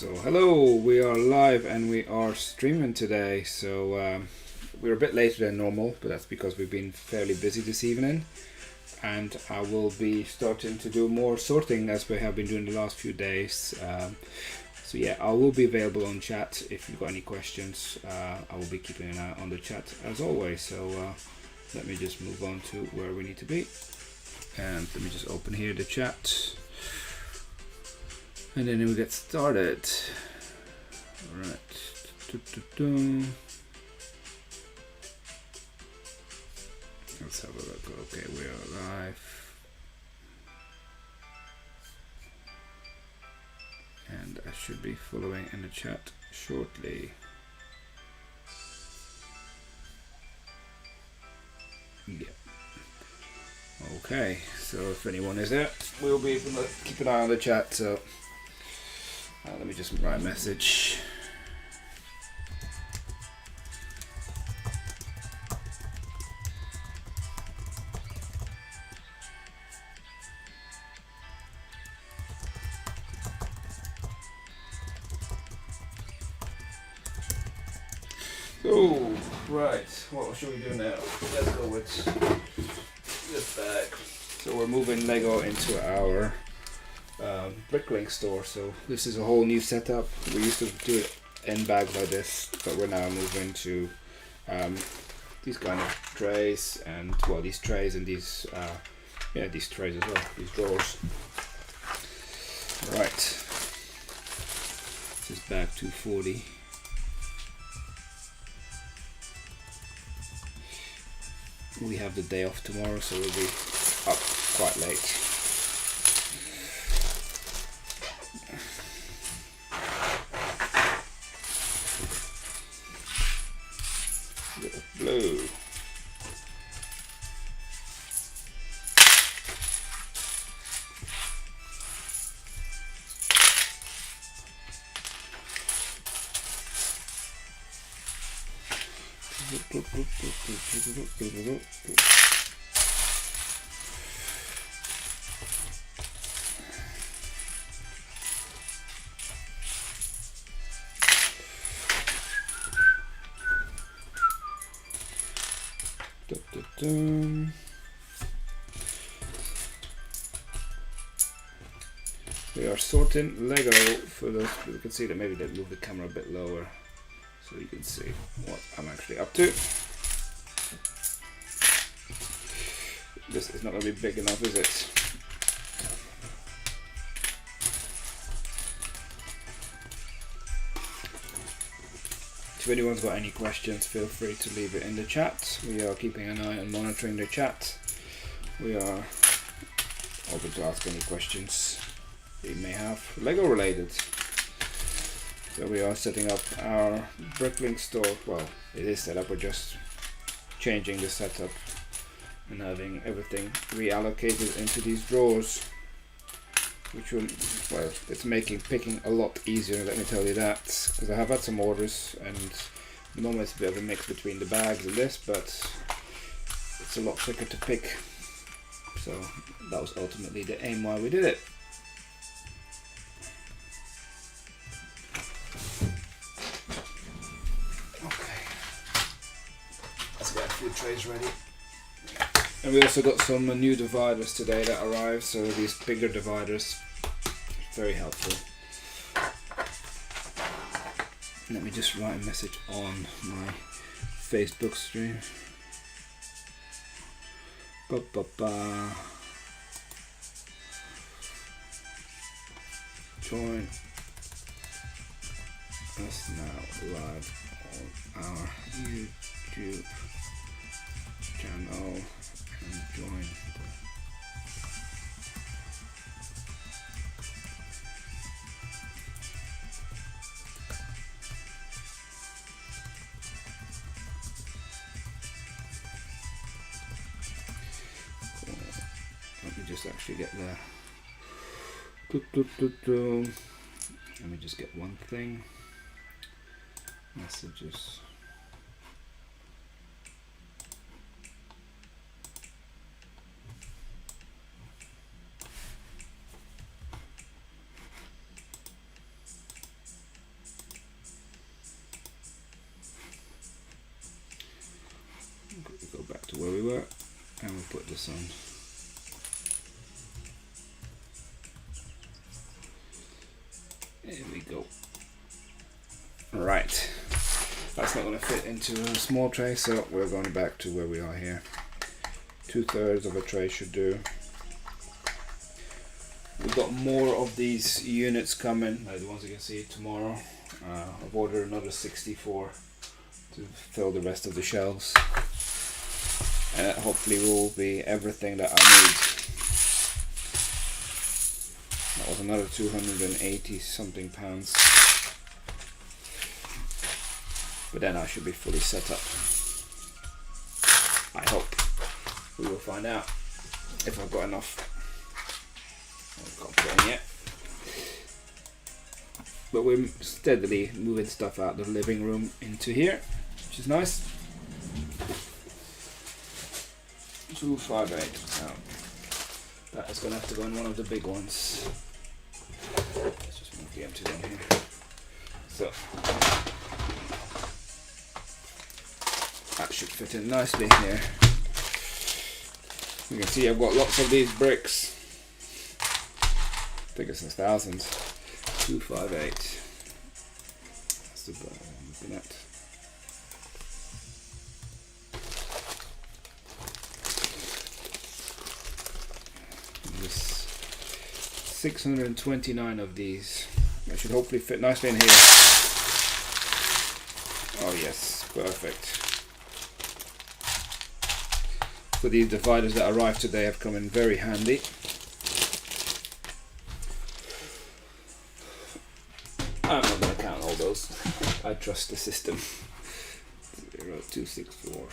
So hello, we are live and we are streaming today. So we're a bit later than normal, but that's because we've been fairly busy this evening. And I will be starting to do more sorting as we have been doing the last few days. So yeah, I will be available on chat if you've got any questions. I will be keeping an eye on the chat as always. So let me just move on to where we need to be. And let me just open here the chat. And then we get started. Alright. Let's have a look. Okay, we are live. And I should be following in the chat shortly. Yeah. Okay, so if anyone is there, we'll be able to keep an eye on the chat. So let me just write a message. So, right, what should we do now? Let's go with this bag. So we're moving Lego into our Bricklink store. So this is a whole new setup. We used to do it in bags like this, but we're now moving to these kind of trays, and well, these trays and these these trays as well, these drawers. Right, this is bag 240. We have the day off tomorrow, so we'll be up quite late. Blue. We are sorting Lego for those. You can see that maybe they move the camera a bit lower so you can see what I'm actually up to. This is not going to be big enough, is it? If anyone's got any questions, feel free to leave it in the chat. We are keeping an eye on monitoring the chat. We are open to ask any questions you may have Lego related. So we are setting up our Bricklink store. Well, it is set up, we're just changing the setup and having everything reallocated into these drawers, which will, well, it's making picking a lot easier, let me tell you that, because I have had some orders and at the moment it's a bit of a mix between the bags and this, but it's a lot quicker to pick. So that was ultimately the aim why we did it. Okay, let's get a few trays ready. And we also got some new dividers today that arrived, so these bigger dividers, very helpful. Let me just write a message on my Facebook stream. Join us now live on our YouTube channel and join. Let me just actually get there. Let me just get one thing. Messages. this on. There we go. Right, that's not going to fit into a small tray, so we're going back to where we are here. 2/3 of a tray should do. We've got more of these units coming, like the ones you can see tomorrow. I've ordered another 64 to fill the rest of the shelves, and that hopefully will be everything that I need. That was another 280 something pounds, but then I should be fully set up. I hope. We will find out if I've got enough. I can't put it in yet. But we're steadily moving stuff out of the living room into here, which is nice. 258. Now, that is going to have to go in one of the big ones. Let's just move the empty one here. So that should fit in nicely here. You can see I've got lots of these bricks. I think it's in thousands. 258. That's the bar I'm looking at. There's 629 of these. That should hopefully fit nicely in here. Oh yes, perfect. So these dividers that arrived today have come in very handy. I'm not going to count all those. I trust the system. 0264.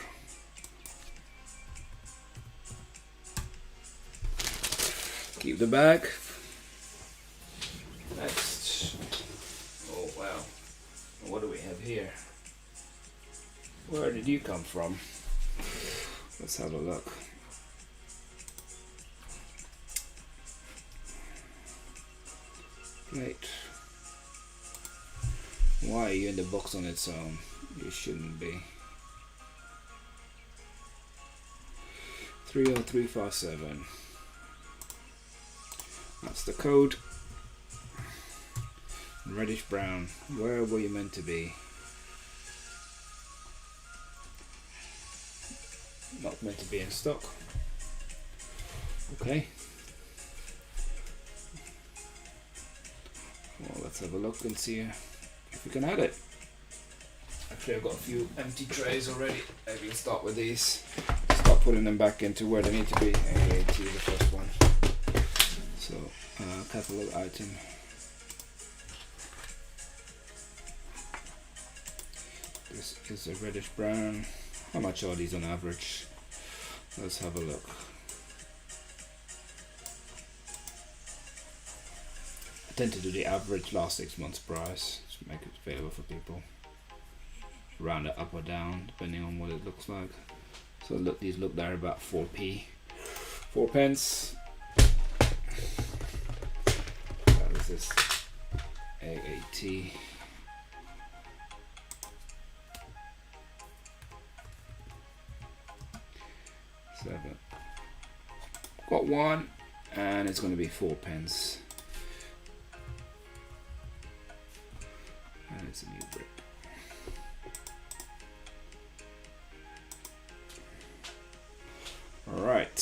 Keep the bag. Next. Oh wow. What do we have here? Where did you come from? Let's have a look. Plate. Why are you in the box on its own? You shouldn't be. 30357. That's the code. Reddish brown. Where were you meant to be? Not meant to be in stock. Okay. Well, let's have a look and see if we can add it. Actually, I've got a few empty trays already. Maybe we'll start with these. Start putting them back into where they need to be. AAT, the first one. So, catalog item. This is a reddish brown. How much are these on average? Let's have a look. I tend to do the average last 6 months price to make it available for people. Round it up or down depending on what it looks like. So look, these look there about 4p, 4 pence. That is this AAT. Seven. Got one, and it's going to be 4 pence. And it's a new brick. All right.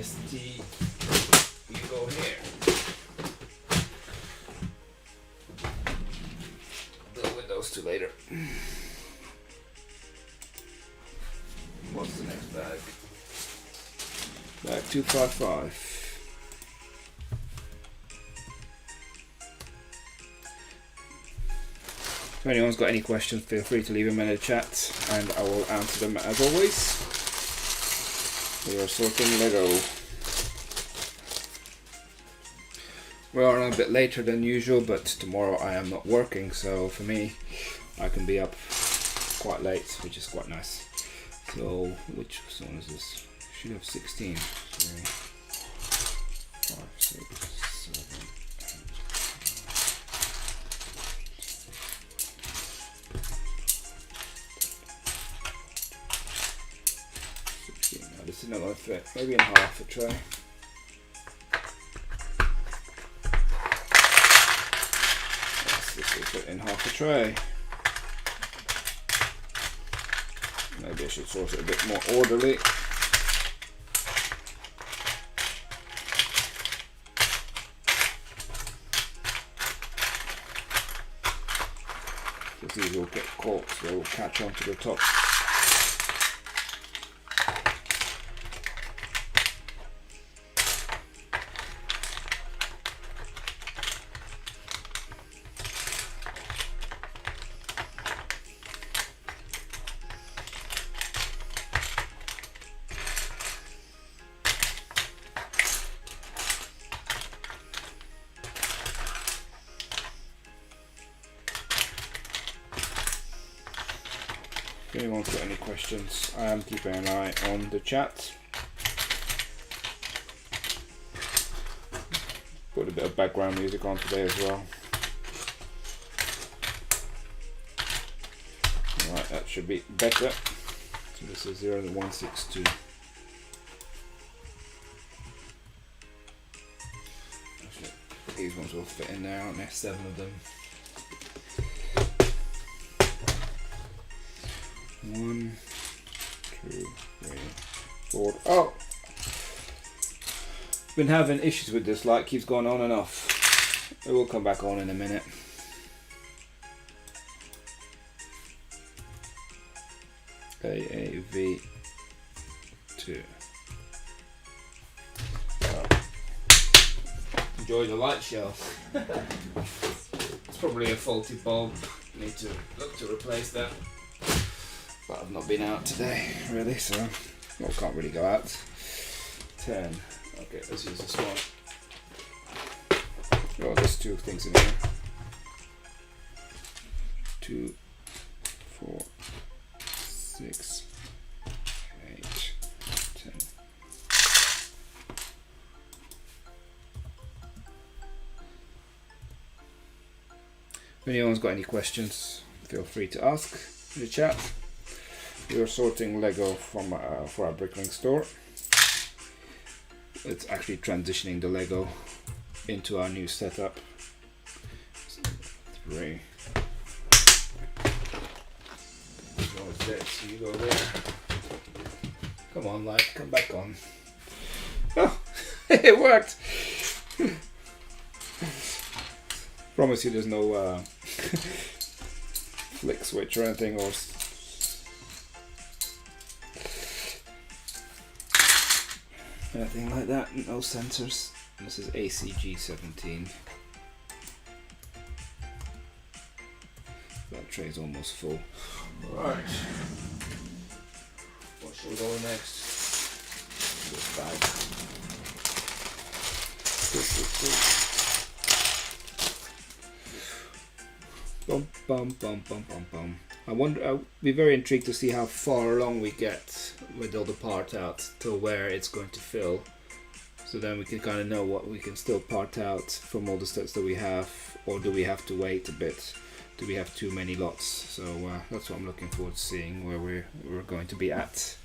ST, you go here. Deal with those two later. What's the next bag? Bag 255. If anyone's got any questions, feel free to leave them in the chat and I will answer them as always. We are sorting Lego. We are on a bit later than usual, but tomorrow I am not working, so for me, I can be up quite late, which is quite nice. So, which one is this? Should have 16. 3, 5, 6, 7, 8. fit maybe in half a tray. Yes, this will fit in half a tray. Maybe I should sort it a bit more orderly. Because these will get caught, so they will catch onto the top. If anyone's got any questions, I am keeping an eye on the chat. Put a bit of background music on today as well. Alright, that should be better. So this is 0.162. Actually, these ones will fit in there, aren't there? 7 of them. 1, 2, 3, 4. Oh! Been having issues with this light, keeps going on and off. It will come back on in a minute. AAV2. Well, enjoy the light show. It's probably a faulty bulb. Need to look to replace that. But I've not been out today, really, so well, can't really go out. 10. Okay, let's use this one. Oh, there's 2 things in here. 2, 4, 6, 8, 10. If anyone's got any questions, feel free to ask in the chat. We are sorting Lego from for our Bricklink store. It's actually transitioning the Lego into our new setup. 3. So you go there. Come on, light, come back on. Oh, it worked. Promise you, there's no flick switch or anything, or anything like that. No sensors. This is ACG17. That tray's almost full. Right. What should we go next? This bag. Bum bum bum bum bum bum. I wonder. I'll be very intrigued to see how far along we get with all the parts out to where it's going to fill. So then we can kind of know what we can still part out from all the sets that we have, or do we have to wait a bit? Do we have too many lots? So that's what I'm looking forward to seeing, where we're going to be at.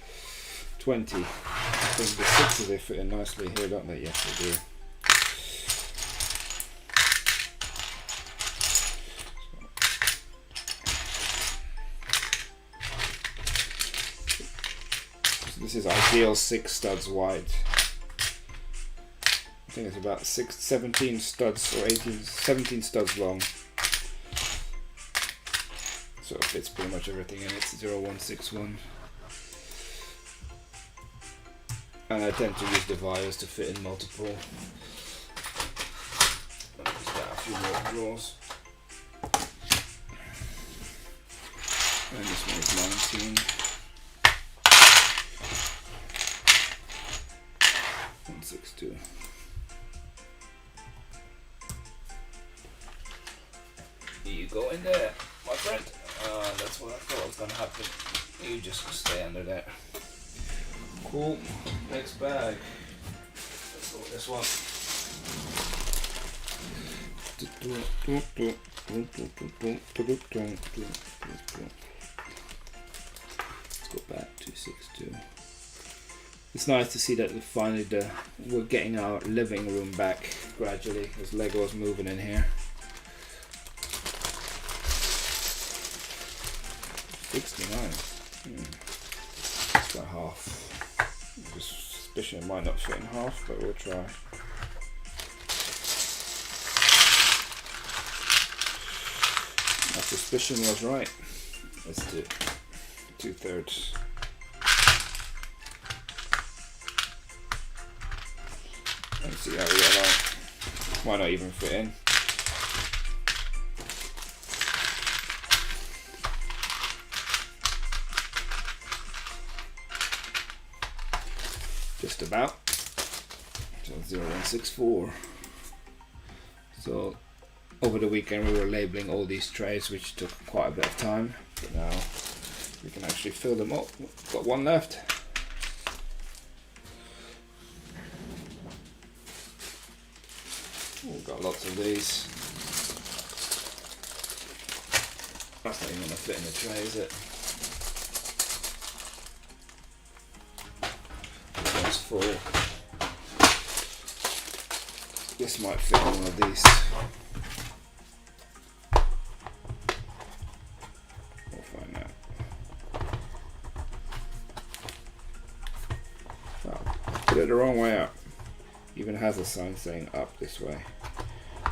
20. I think the 6s, they fit in nicely here, don't they? Yes, they do. So this is ideal 6 studs wide. I think it's about 17 studs or 17 studs long. So it fits pretty much everything in it. It's 0161. And I tend to use the wires to fit in multiple. Let me just get a few more drawers. And this one is 19. 162. You go in there, my friend. That's what I thought was going to happen. You just stay under there. Cool. Next bag. Let's go with this one. Let's go back 262. It's nice to see that finally we're getting our living room back gradually as Lego's moving in here. 69. It's about half. Just suspicion it might not fit in half, but we'll try. My suspicion was right. Let's do 2/3. Let's see how we get on. Might not even fit in. Just about. So 0164. So over the weekend we were labeling all these trays, which took quite a bit of time, but now we can actually fill them up. Got one left. We've got lots of these. That's not even going to fit in the tray, is it? This one's full. This might fit in one of these. We'll find out. Oh, put it the wrong way up. Even has a sign saying up this way.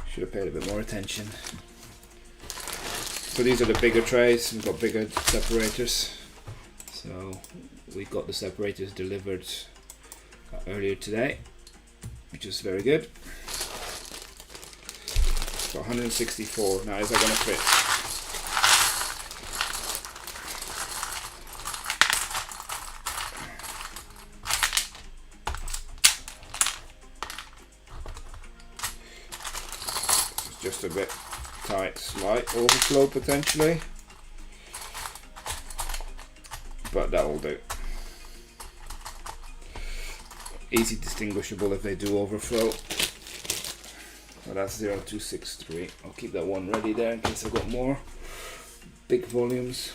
Should have paid a bit more attention. So these are the bigger trays. We've got bigger separators. So we got the separators delivered earlier today, which is very good. So 164. Now is that going to fit? Just a bit tight, slight overflow potentially, but that will do. Easy distinguishable if they do overflow. So that's 0263. I'll keep that one ready there in case I've got more big volumes.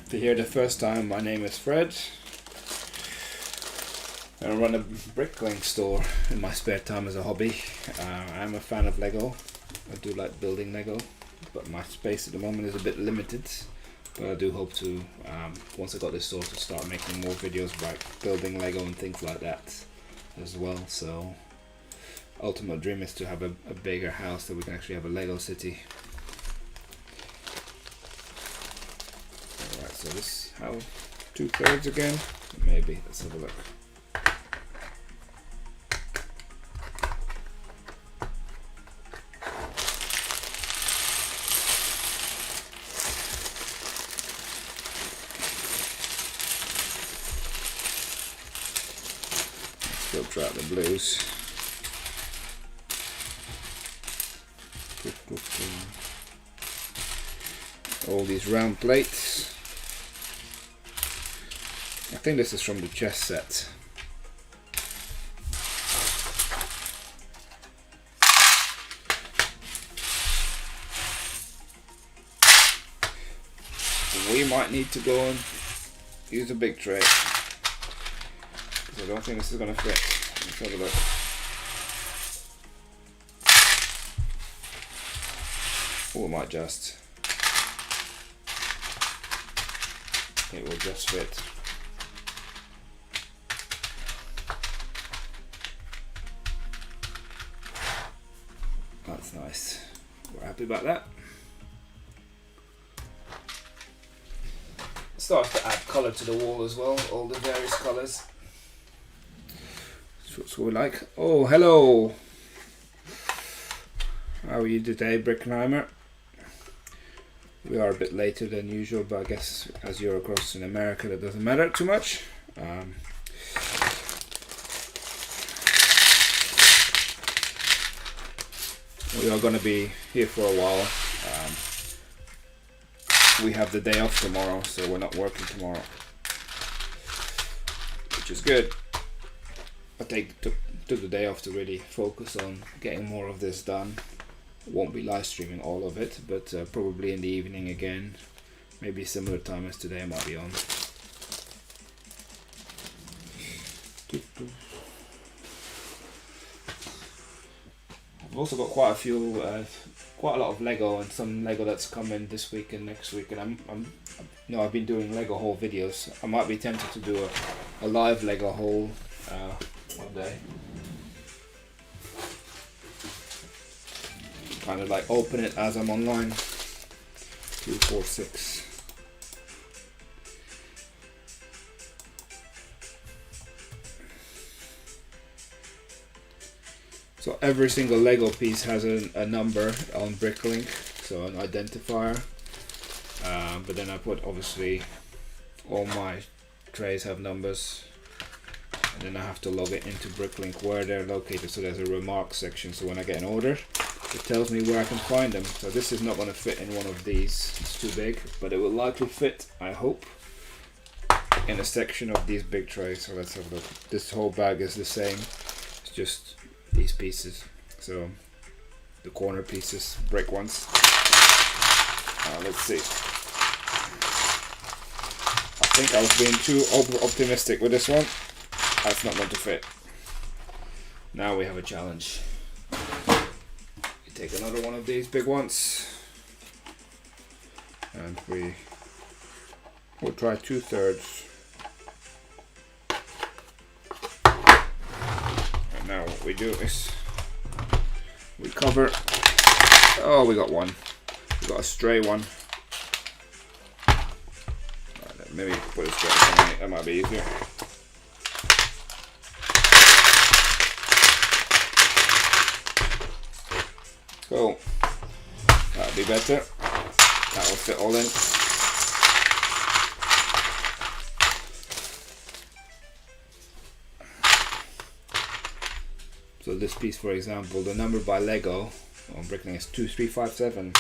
If you're here the first time, my name is Fred. I run a Bricklink store in my spare time as a hobby. I'm a fan of Lego. I do like building Lego, but my space at the moment is a bit limited. But I do hope to, once I got this sorted, start making more videos about building Lego and things like that as well. So, ultimate dream is to have a bigger house that we can actually have a Lego city. Alright, so this, how, 2/3 again? Maybe, let's have a look. Filter out the blues. All these round plates. I think this is from the chess set. We might need to go and use a big tray. I don't think this is going to fit. Let's have a look. Oh, it might just. It will just fit. That's nice. We're happy about that. It starts to add colour to the wall as well, all the various colours. That's what we like. Oh, hello. How are you today, Brickheimer? We are a bit later than usual, but I guess as you're across in America, that doesn't matter too much. We are going to be here for a while. We have the day off tomorrow, so we're not working tomorrow, which is good. I took the day off to really focus on getting more of this done. Won't be live streaming all of it, but probably in the evening again, maybe similar time as today I might be on. I've also got quite a lot of Lego and some Lego that's coming this week and next week, and I've been doing Lego haul videos. I might be tempted to do a live Lego haul one day. Kind of like open it as I'm online. 246. So every single Lego piece has a number on Bricklink, so an identifier. But then I put, obviously, all my trays have numbers, and then I have to log it into Bricklink where they're located. So there's a remarks section. So when I get an order, it tells me where I can find them. So this is not going to fit in one of these. It's too big, but it will likely fit, I hope, in a section of these big trays. So let's have a look. This whole bag is the same. It's just these pieces, so the corner pieces, brick ones. Let's see. I think I was being too optimistic with this one. That's not going to fit. Now we have a challenge. We take another one of these big ones, and we'll try 2/3. Now what we do is we cover. Oh, we got one. We got a stray one. Right, maybe put a stray one in it. That might be easier. Cool. That'll be better. That will fit all in. So this piece, for example, the number by Lego on Bricklink is 2357.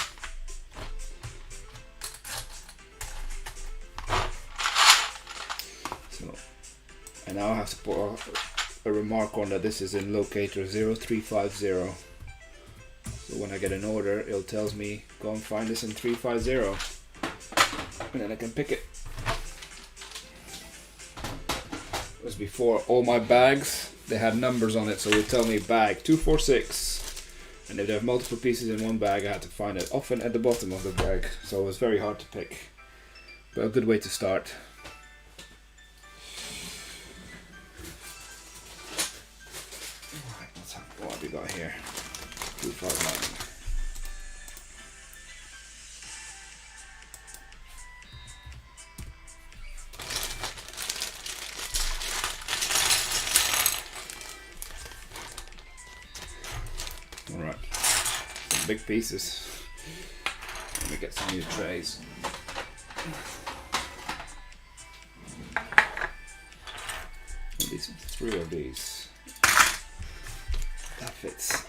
So, and now I have to put a remark on that this is in locator 0350. So when I get an order, it tells me go and find this in 350, and then I can pick it. As before, all my bags, they had numbers on it, so it would tell me bag 246, and if they have multiple pieces in one bag, I had to find it often at the bottom of the bag, so it was very hard to pick, but a good way to start. Alright, let's have what have we got here. 259. Alright, some big pieces. Let me get some new trays. At least 3 of these. That fits.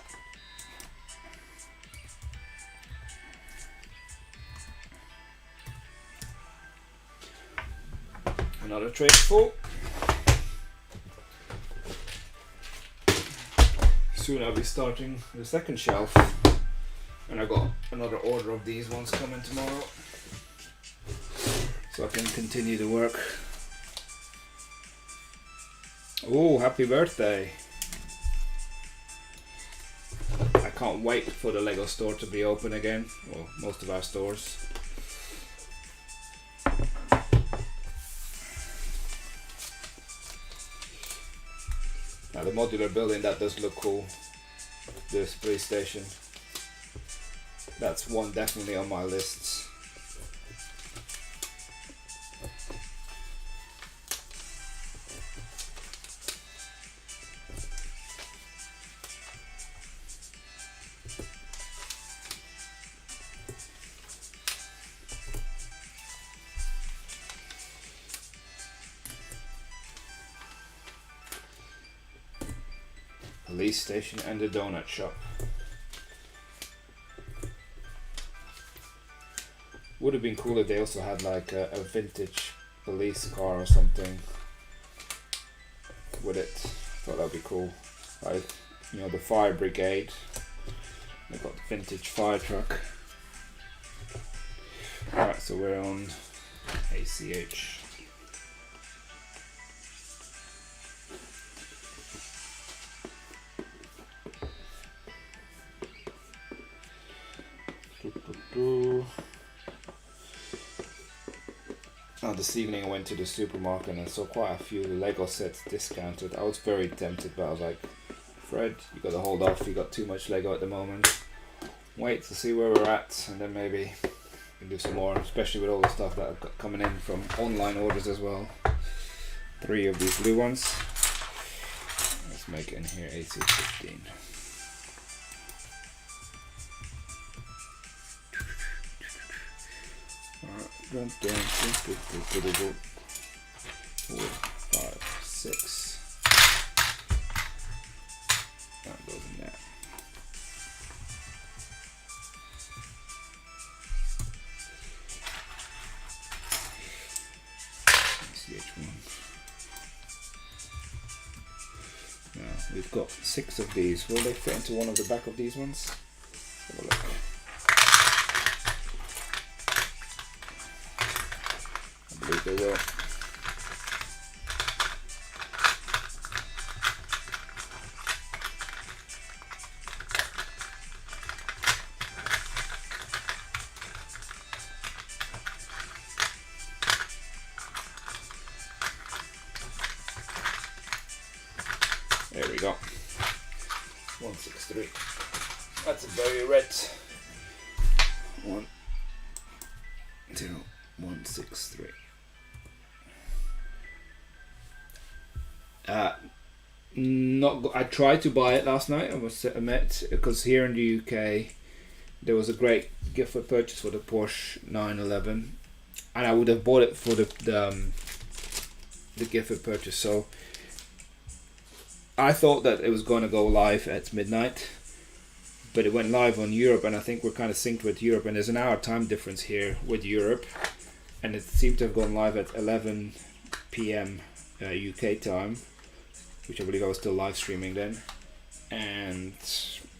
Another tray full. Soon I'll be starting the second shelf, and I got another order of these ones coming tomorrow, so I can continue the work. Oh, happy birthday! I can't wait for the Lego store to be open again, well, most of our stores. Now the modular building, that does look cool. This police station. That's one definitely on my lists. Police station and the donut shop. Would have been cool if they also had like a vintage police car or something with it. Thought that'd be cool. Like, you know, the fire brigade I got the vintage fire truck. Alright, so we're on ACH. This evening I went to the supermarket and I saw quite a few Lego sets discounted. I was very tempted, but I was like, Fred, you got to hold off, you got too much Lego at the moment. Wait to see where we're at, and then maybe we can do some more, especially with all the stuff that I've got coming in from online orders as well. 3 of these blue ones. Let's make it in here AC15. Alright, 4, 5, 6. That goes in there. CH1. Now we've got 6 of these. Will they fit into one of the back of these ones? Let's have a look. I believe they will. There we go. 163. That's a very red 1, 2, 163. I tried to buy it last night, I must admit, because here in the UK there was a great gift for purchase for the Porsche 911, and I would have bought it for the gift for purchase. So I thought that it was going to go live at midnight, but it went live on Europe, and I think we're kind of synced with Europe, and there's an hour time difference here with Europe, and it seemed to have gone live at 11 p.m. UK time, which I believe I was still live streaming then. And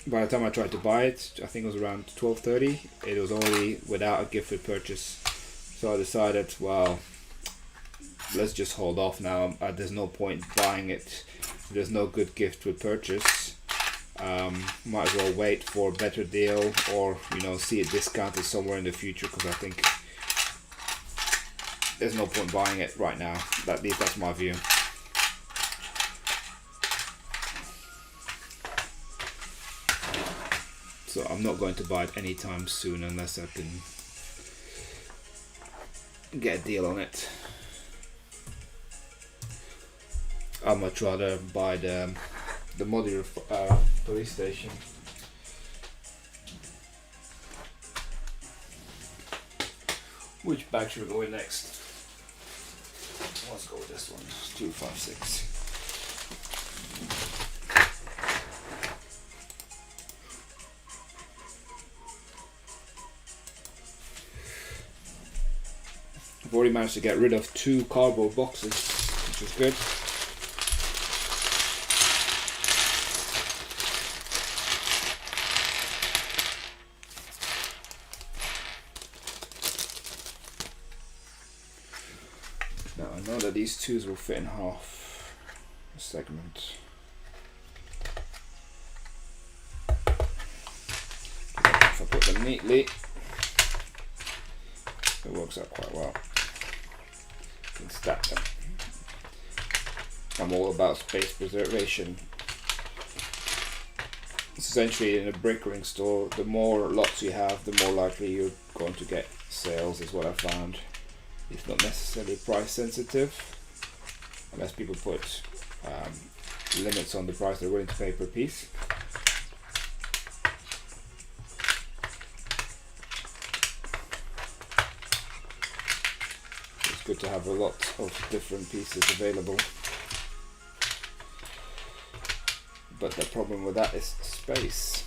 by the time I tried to buy it, I think it was around 12:30, it was already without a gift with purchase. So I decided, well, let's just hold off now. There's no point buying it. There's no good gift with purchase. Might as well wait for a better deal, or see it discounted somewhere in the future, because I think there's no point buying it right now. At least that's my view. So I'm not going to buy it anytime soon unless I can get a deal on it. I'd much rather buy the modular police station. Which bag should we go in next? Let's go with this one, 256. I've already managed to get rid of 2 cardboard boxes, which is good. Now I know that these 2s will fit in half a segment. If I put them neatly, it works out quite well. You can stack them. I'm all about space preservation. Essentially, in a Bricklink store, the more lots you have, the more likely you're going to get sales, is what I found. It's not necessarily price sensitive, unless people put limits on the price they're willing to pay per piece. It's good to have a lot of different pieces available, but the problem with that is space.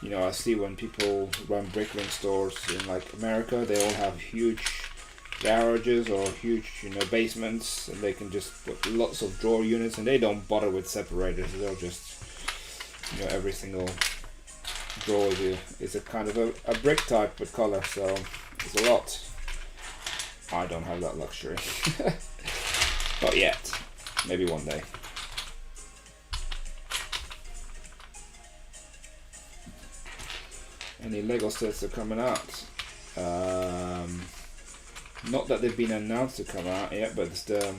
I see when people run Bricklink stores in like America, they all have huge garages or huge basements, and they can just put lots of drawer units, and they don't bother with separators. They'll just every single draws you is a kind of a brick type with color, so it's a lot. I don't have that luxury. Not yet. Maybe one day. Any Lego sets are coming out. Not that they've been announced to come out yet, but it's the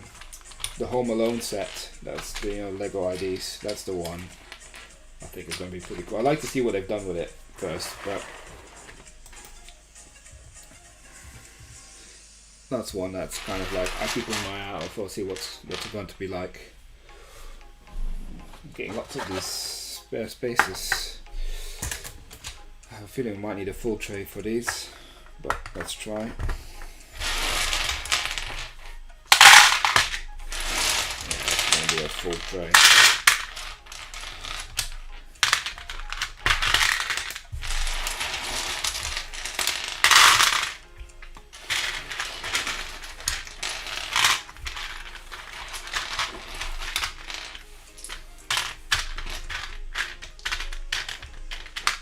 Home Alone set. That's the Lego IDs. That's the one. I think it's going to be pretty cool. I'd like to see what they've done with it first, but that's one that's kind of like I keep an eye out for, see what's going to be like. I'm getting lots of these spare spaces. I have a feeling we might need a full tray for these, but let's try. Yeah, it's going to be a full tray.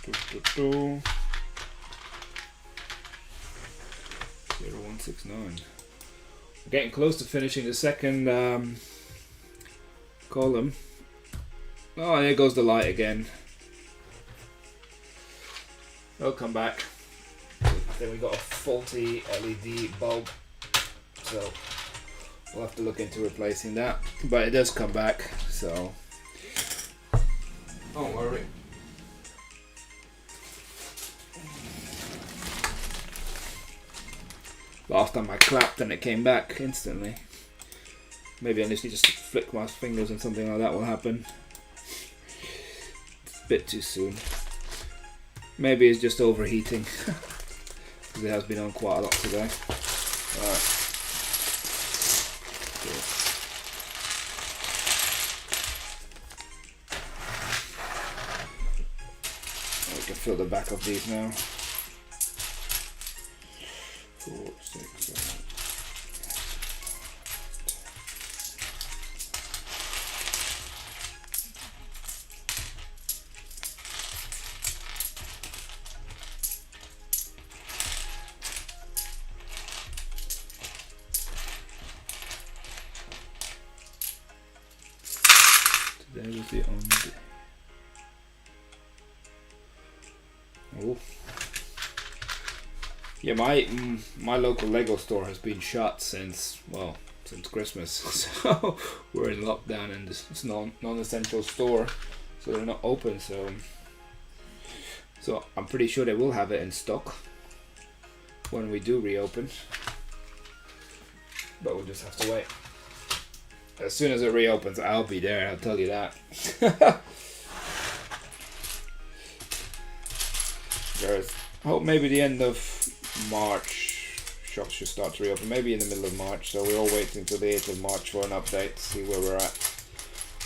Doo-doo-doo. 0169. We're getting close to finishing the second column. Oh, there goes the light again. It'll come back. Then we got a faulty LED bulb, so we'll have to look into replacing that. But it does come back, so don't worry. Last time I clapped and it came back instantly. Maybe I just need to flick my fingers and something like that will happen. It's a bit too soon. Maybe it's just overheating. Because it has been on quite a lot today. Alright. Cool. We can fill the back of these now. 4, 6, 7. Today was the only day. Oh. Yeah, my local Lego store has been shut since Christmas, so we're in lockdown and it's non-essential store, so they're not open. So I'm pretty sure they will have it in stock when we do reopen, but we'll just have to wait. As soon as it reopens, I'll be there. I'll tell you that. There's hope maybe the end of March shops should start to reopen, maybe in the middle of March, so we're all waiting until the 8th of March for an update to see where we're at.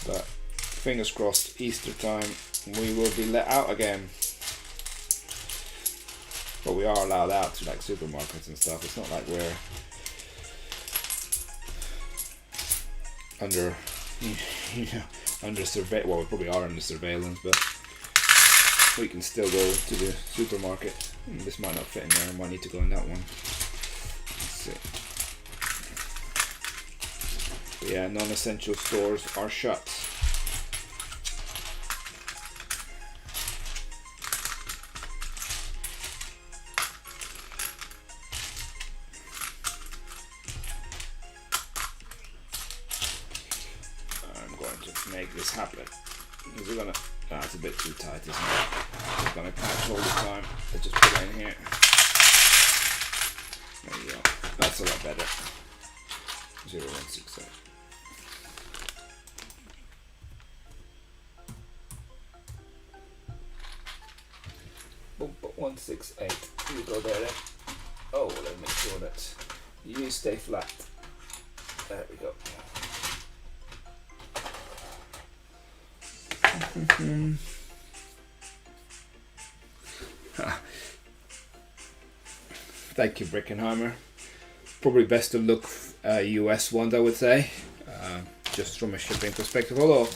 But fingers crossed, Easter time we will be let out again. But we are allowed out to like supermarkets and stuff. It's not like we're under under surveillance. Well, we probably are under surveillance, but we can still go to the supermarket. This might not fit in there. I might need to go in that one. Let's see. But yeah, non-essential stores are shut. I'm going to make this happen. Is it gonna? Ah, it's a bit too tight, isn't it? It's gonna catch all the time. Let's just put it in here. There you go. That's a lot better. 0168. Boom, 168. You go there then. Oh, let's make sure that you stay flat. There we go. Thank you, Brickenheimer. Probably best to look US ones, I would say, just from a shipping perspective. Although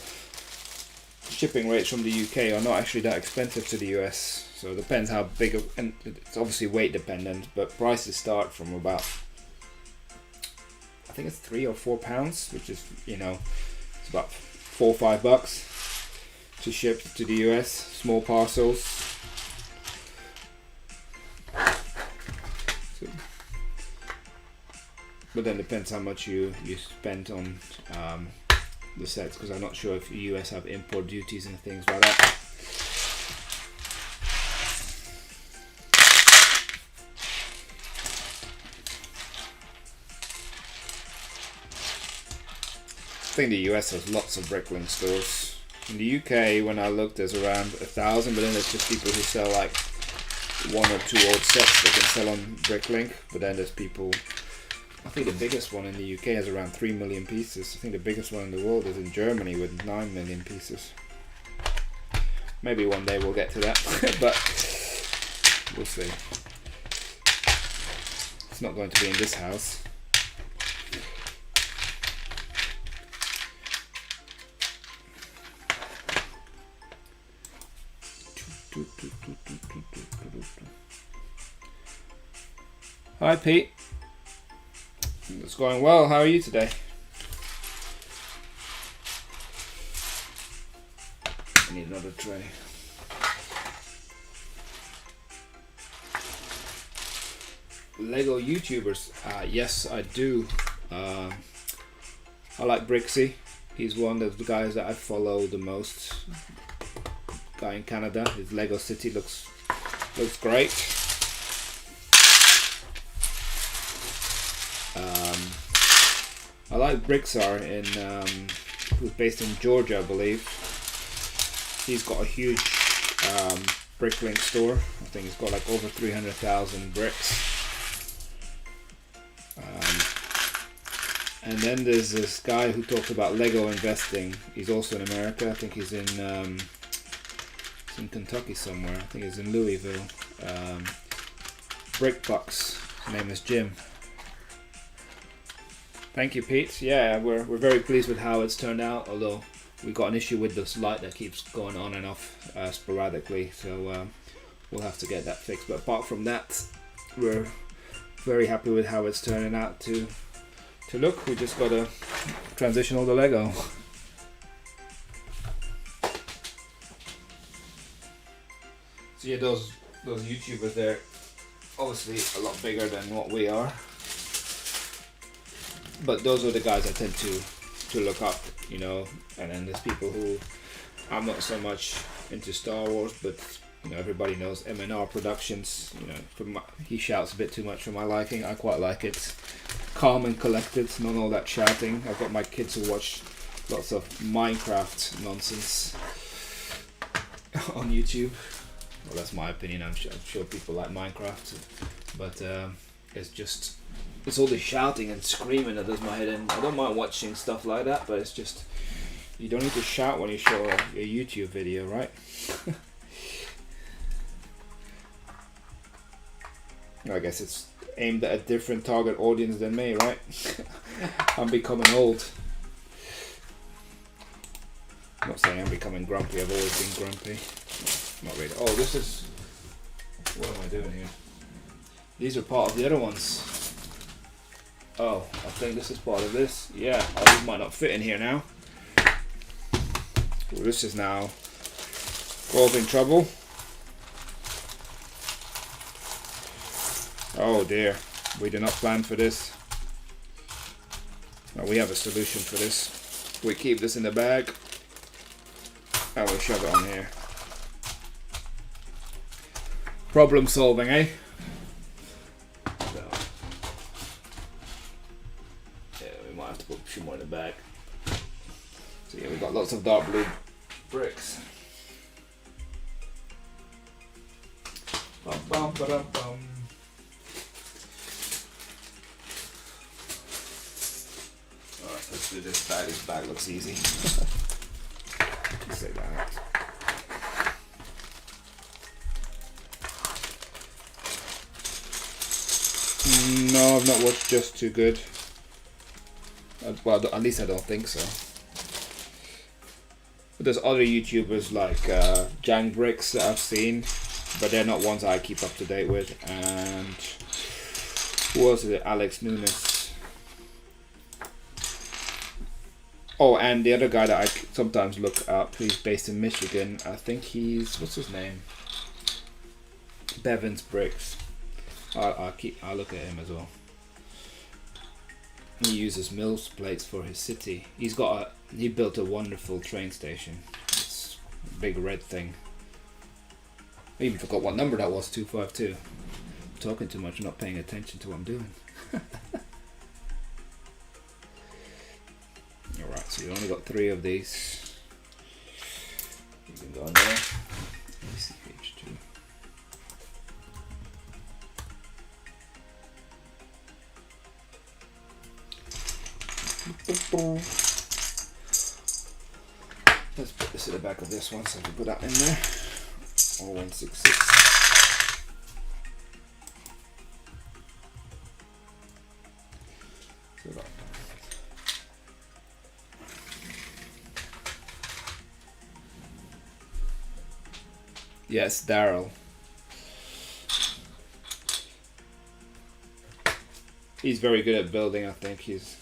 shipping rates from the UK are not actually that expensive to the US. So it depends how big, and it's obviously weight dependent, but prices start from about, I think it's £3 or £4, which is, you know, it's about $4 or $5 to ship to the US, small parcels. So, but then depends how much you spent on the sets, because I'm not sure if the US have import duties and things like that. I think the US has lots of Bricklink stores. In the UK, when I looked, there's around 1,000, but then there's just people who sell like 1 or 2 old sets they can sell on Bricklink. But then there's people, I think the biggest one in the UK has around 3 million pieces. I think the biggest one in the world is in Germany with 9 million pieces. Maybe one day we'll get to that, but we'll see. It's not going to be in this house. Hi Pete, it's going well. How are you today? I need another tray. Lego YouTubers? Yes, I do. I like Brixie. He's one of the guys that I follow the most. Guy in Canada. His Lego City looks great. I like Brixar who's based in Georgia, I believe. He's got a huge Bricklink store. I think he's got like over 300,000 bricks. And then there's this guy who talks about Lego investing. He's also in America. I think he's in Kentucky somewhere. I think he's in Louisville. Brickbucks. His name is Jim. Thank you, Pete. Yeah, we're very pleased with how it's turned out, although we got an issue with this light that keeps going on and off sporadically, so we'll have to get that fixed. But apart from that, we're very happy with how it's turning out to look. We just got to transition all the Lego. So yeah, those YouTubers, they're obviously a lot bigger than what we are. But those are the guys I tend to look up, you know. And then there's people who, I'm not so much into Star Wars, but you know, everybody knows M&R Productions. You know, he shouts a bit too much for my liking. I quite like it, calm and collected, not all that shouting. I've got my kids who watch lots of Minecraft nonsense on YouTube. Well, that's my opinion. I'm sure people like Minecraft, but it's all the shouting and screaming that does my head in. I don't mind watching stuff like that, but it's just, you don't need to shout when you show a YouTube video, right? I guess it's aimed at a different target audience than me, right? I'm becoming old. I'm not saying I'm becoming grumpy, I've always been grumpy. Not really. Oh, this is... What am I doing here? These are part of the other ones. Oh, I think this is part of this. Yeah, oh, this might not fit in here now. Well, this is now causing trouble. Oh dear, we did not plan for this. Well, we have a solution for this. We keep this in the bag and we shove it on here. Problem solving, eh? So, yeah, we might have to put a few more in the bag. So yeah, we've got lots of dark blue bricks. Bum, bum, ba-dum, bum. Alright, let's do this bag. This bag looks easy. Say that. No, I've not watched Just Too Good. Well, at least I don't think so. But there's other YouTubers like Jang Bricks that I've seen, but they're not ones I keep up to date with. And who else is it? Alex Nunes. Oh, and the other guy that I sometimes look up, he's based in Michigan. I think he's, what's his name? Bevan's Bricks. I'll look at him as well. He uses Mills plates for his city. He built a wonderful train station. It's a big red thing. I even forgot what number that was. 252. I'm talking too much, I'm not paying attention to what I'm doing. Alright, so we only got 3 of these. You can go in there. Let me see page 2. Let's put this at the back of this one so I can put that in there. 0166. Yes, Daryl. He's very good at building, I think. He's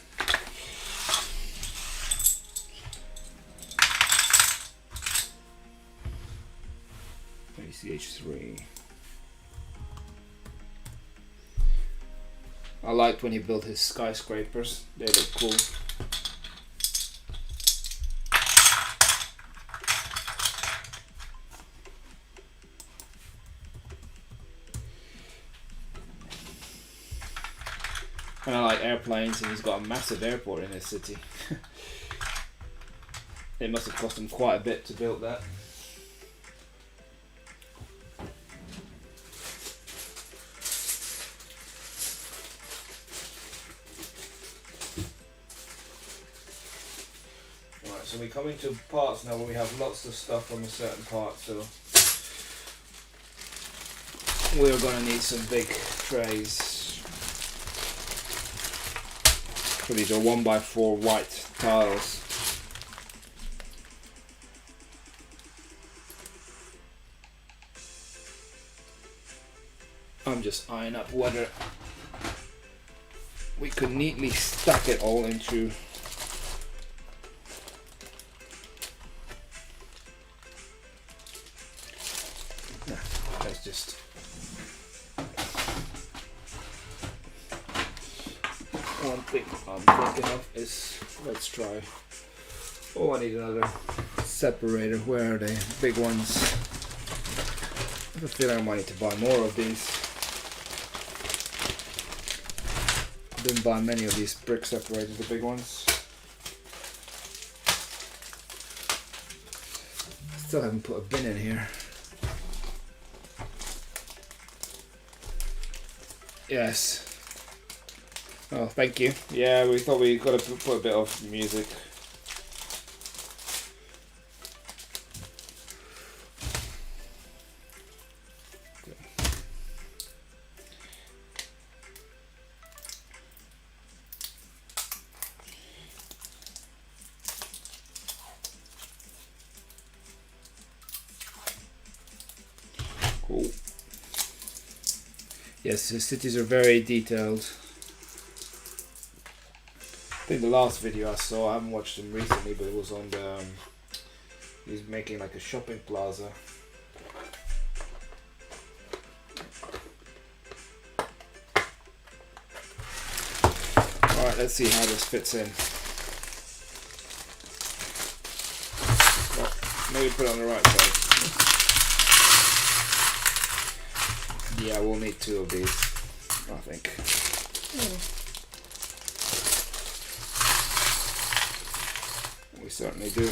ACH3. I liked when he built his skyscrapers. They look cool. And I like airplanes, and he's got a massive airport in his city. It must have cost him quite a bit to build that. Right, so we come into parts now where we have lots of stuff from a certain part, so we're going to need some big trays. So these are 1x4 white tiles. I'm just eyeing up whether we could neatly stack it all into let's just one thing I'm thinking of is, let's try, oh, I need another separator. Where are they? Big ones. I have a feeling I might need to buy more of these. I didn't buy many of these brick separators, the big ones. Still haven't put a bin in here. Yes. Oh, thank you. Yeah, we thought we got to put a bit of music. Cool. Yes, the cities are very detailed. I think the last video I saw, I haven't watched him recently, but it was on the, he's making like a shopping plaza. Alright, let's see how this fits in. Well, maybe put it on the right side. Yeah, we'll need 2 of these, I think. We certainly do.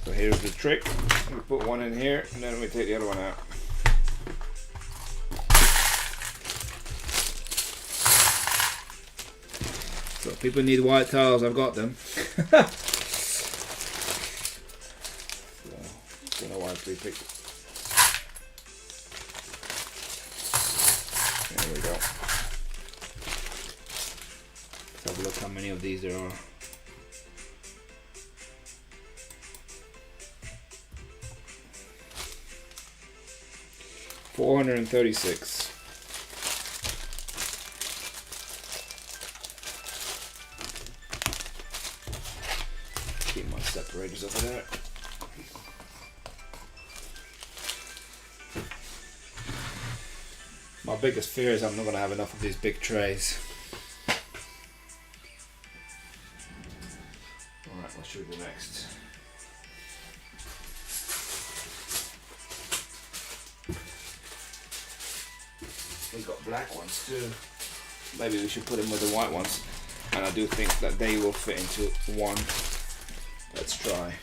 So here's the trick. We put one in here and then we take the other one out. So if people need white tiles, I've got them. So, don't know why I pre-picked it. There we go. Let's have a look how many of these there are. 436. Keep my separators over there. My biggest fear is I'm not going to have enough of these big trays. Alright, what should we do next? We got black ones too. Maybe we should put them with the white ones. And I do think that they will fit into one. Let's try.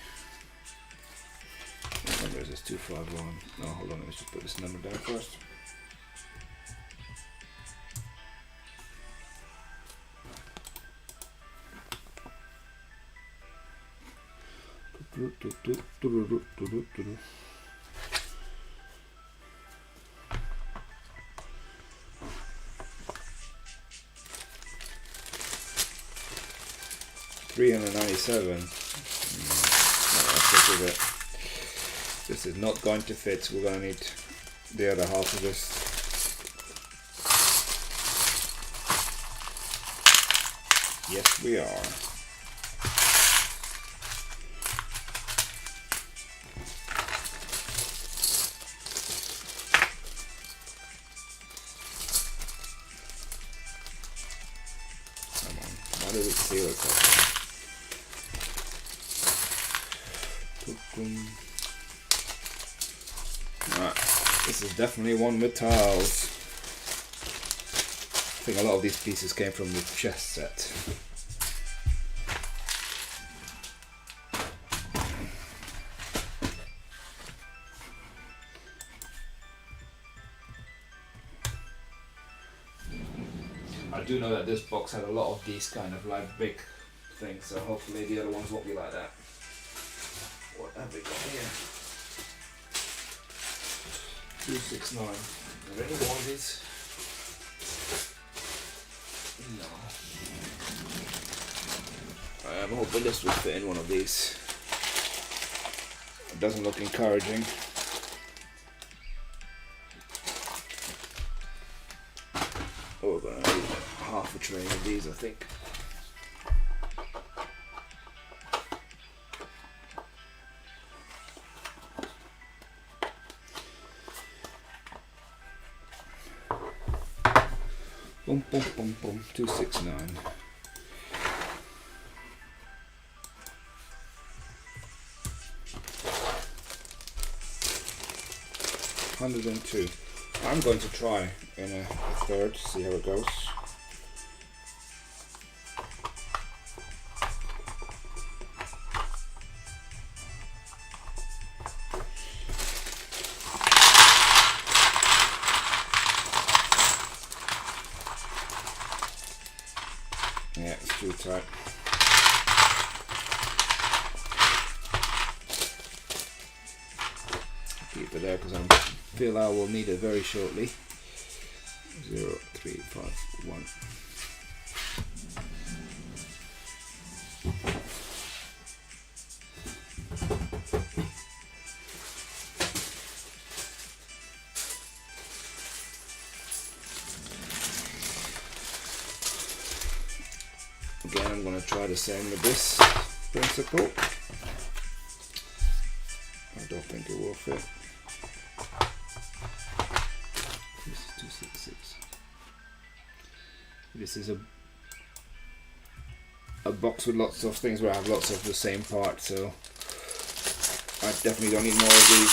What number is this? 251. No, hold on, let's just put this number down first. $397. This is not going to fit. We're going to need the other half of this. Yes, we are. Come on, why does it seal it? Right, this is definitely one with tiles. I think a lot of these pieces came from the chest set. I do know that this box had a lot of these kind of like big things, so hopefully the other ones won't be like that. What have we got here? 269. Are there any more of these? No. I'm hoping this will fit in one of these. It doesn't look encouraging. Oh, we're gonna need half a tray of these, I think. Boom, boom, boom, boom. 269. $102. I'm going to try in a third, see how it goes. Yeah, it's too tight. Keep it there because I feel I will need it very shortly. 0, 3, 5, 1. Again, I'm going to try the same with this principle. I don't think it will fit. This is 266. This is a box with lots of things where I have lots of the same part, so I definitely don't need more of these.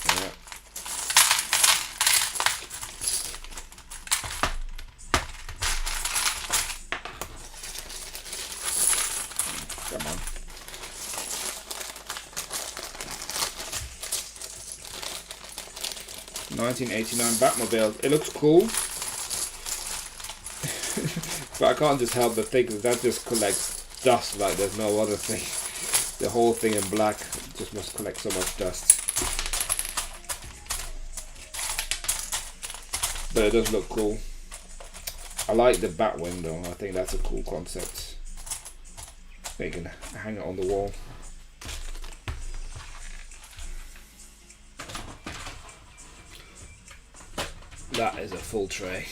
Yeah. Come on. $19.89 Batmobile. It looks cool, but I can't just help but think that just collects dust like there's no other thing. The whole thing in black just must collect so much dust. But it does look cool. I like the bat window. I think that's a cool concept. You can hang it on the wall. that is a full tray.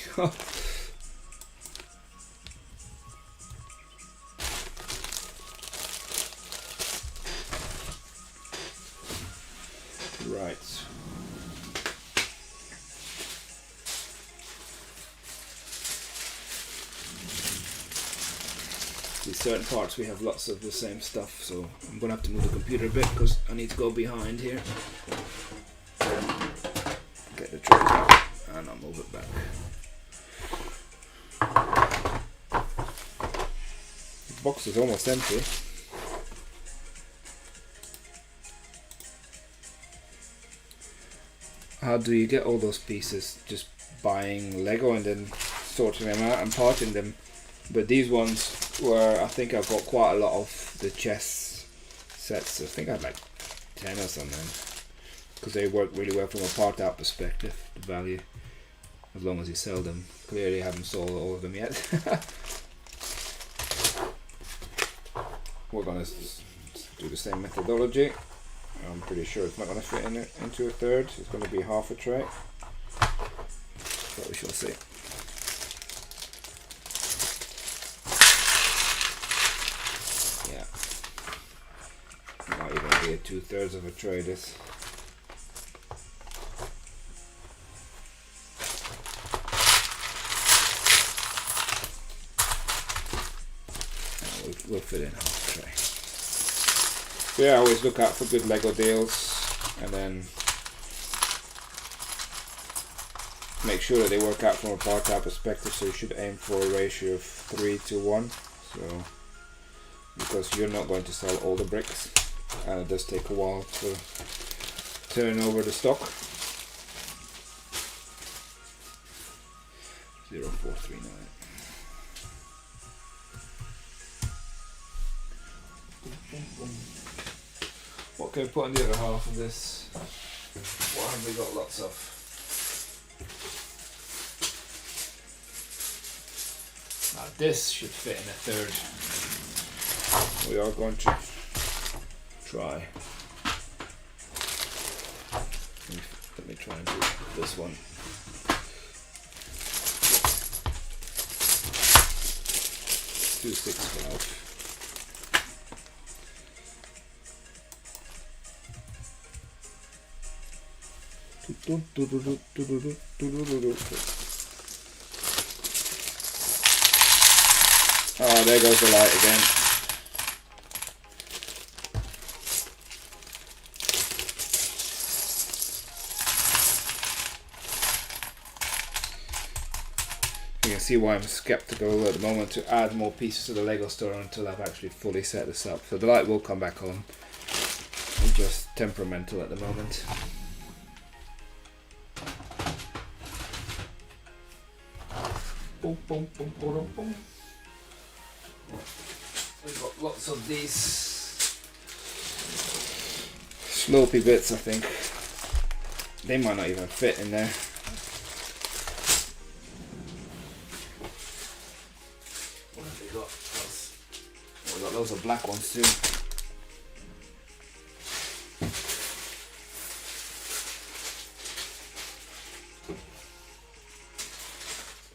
Right. These certain parts we have lots of the same stuff, so I'm gonna have to move the computer a bit because I need to go behind here. Get the tray out and I'll move it back. The box is almost empty. How do you get all those pieces? Just buying Lego and then sorting them out and parting them. But these ones were, I think I've got quite a lot of the chess sets. I think I had like 10 or something. Because they work really well from a part out perspective, the value. As long as you sell them. Clearly I haven't sold all of them yet. We're going to do the same methodology. I'm pretty sure it's not going to fit in it into a third. It's going to be half a tray. But we shall see. Yeah. Might even be a 2/3 of a tray this. And we'll fit in half a tray. So yeah, I always look out for good Lego deals and then make sure that they work out from a part out perspective, so you should aim for a ratio of 3:1. So because you're not going to sell all the bricks and it does take a while to turn over the stock. 0439. What can we put on the other half of this? What have we got lots of? Now this should fit in a third. We are going to try. Let me try and do this one. $265. Oh, there goes the light again. You can see why I'm skeptical at the moment to add more pieces to the Lego store until I've actually fully set this up. So the light will come back on. I'm just temperamental at the moment. Boom, boom, boom, boom, boom. We've got lots of these slopey bits, I think. They might not even fit in there. What have we got? Oh, we've got loads of black ones too.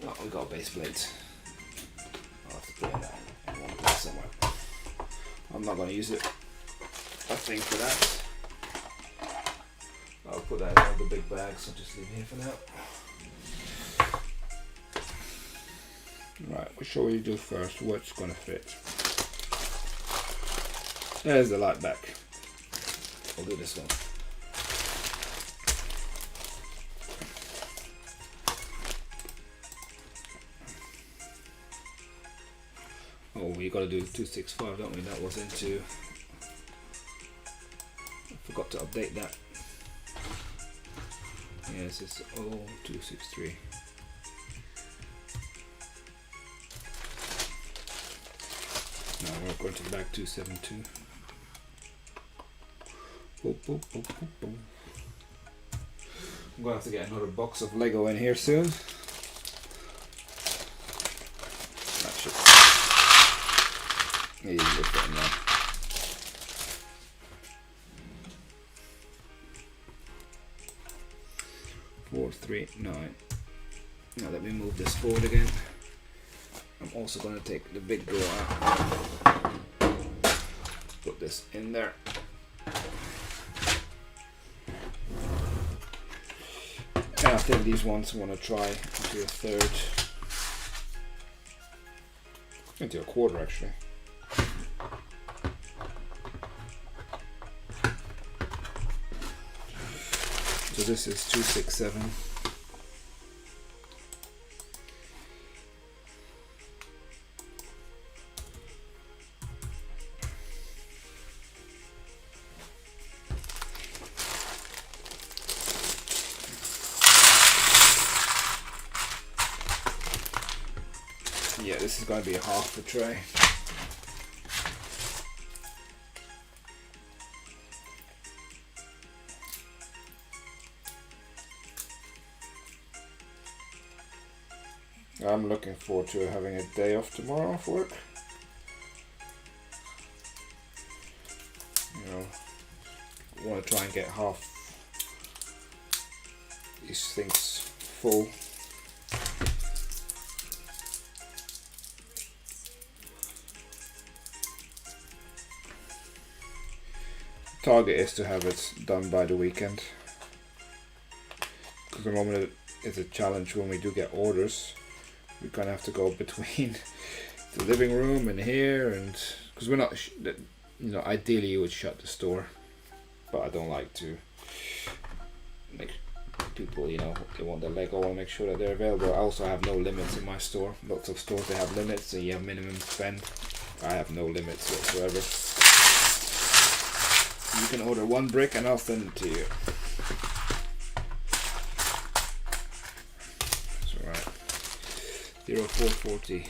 Oh, we got a base plate. I'll have to put it in one place somewhere. I'm not going to use it, I think, for that. I'll put that in one of the big bags. I'll just leave it here for now. Right, what shall we do first? What's going to fit? There's the light back. I'll do this one. Oh, we got to do 265, don't we? That was into. I forgot to update that. Yes, it's 263. Now we're going to the back 272. Boop, boop, boop, boop, boop. I'm going to have to get another box of Lego in here soon. That should easily fit in there. 439. Now let me move this forward again. I'm also going to take the big drawer out. Put this in there. And I think these ones I want to try into a third. Into a quarter actually. So this is 267. Yeah, this is going to be half the tray. I'm looking forward to having a day off tomorrow off work. You know, I want to try and get half these things full. Target is to have it done by the weekend, because the moment it's a challenge when we do get orders. We're gonna have to go between the living room and here, and because we're not, you know, ideally you would shut the store, but I don't like to make people, you know, they want the Lego, I want to make sure that they're available. I also have no limits in my store. Lots of stores they have limits, so you have minimum spend. I have no limits whatsoever. You can order one brick and I'll send it to you. That's alright. 0440.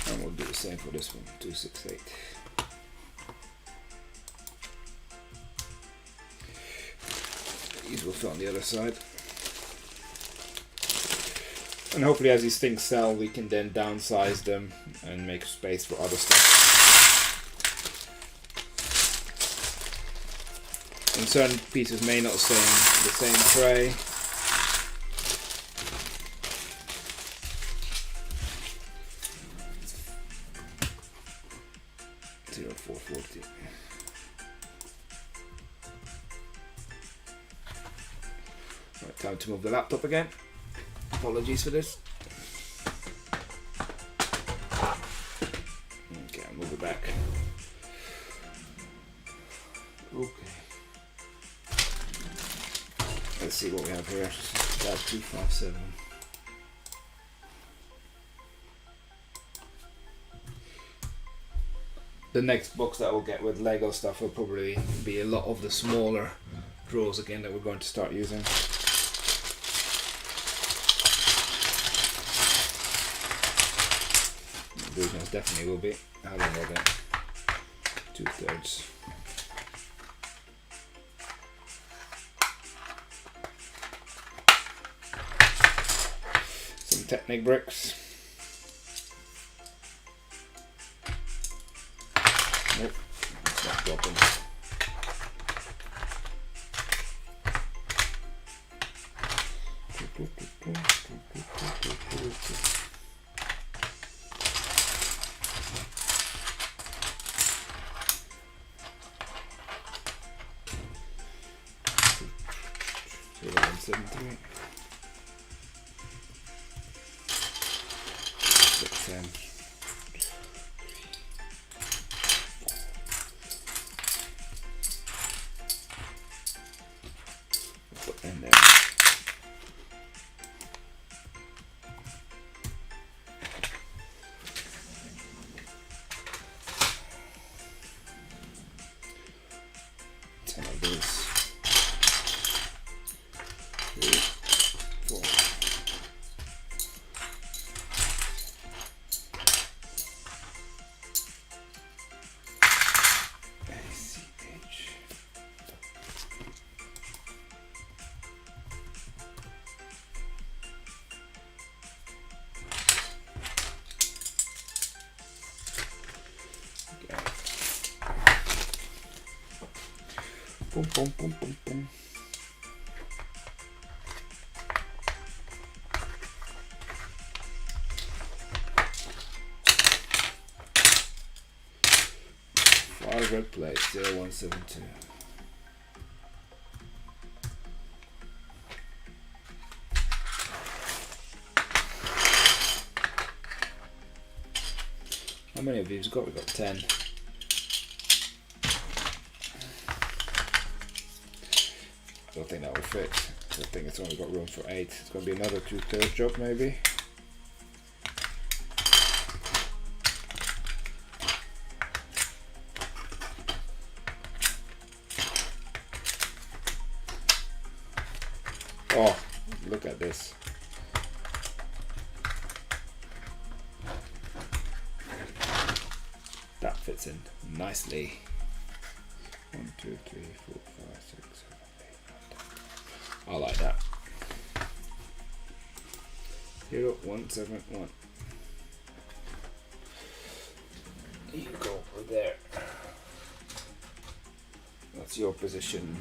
And we'll do the same for this one, 268. These will fit on the other side. And hopefully as these things sell, we can then downsize them and make space for other stuff. And certain pieces may not stay in the same tray. $04.40. Right, time to move the laptop again. Apologies for this. Okay, I'll move it back. Okay. Let's see what we have here. That's 257. The next box that we'll get with Lego stuff will probably be a lot of the smaller drawers again that we're going to start using. These ones definitely will be. How long are they? 2/3. Some Technic bricks. Nope, it's not dropping. Put in there. Ten of these. 3, 4. Boom, boom, boom, boom, boom. Five red plates, 0172. How many of these got? We've got 10. I don't think that will fit. I think it's only got room for 8. It's going to be another 2/3 job maybe. Oh, look at this. That fits in nicely. 1, 2, 3, 4, 5, 6, 7, 8, 9, 10. I like that. 0171. You go over there. That's your position.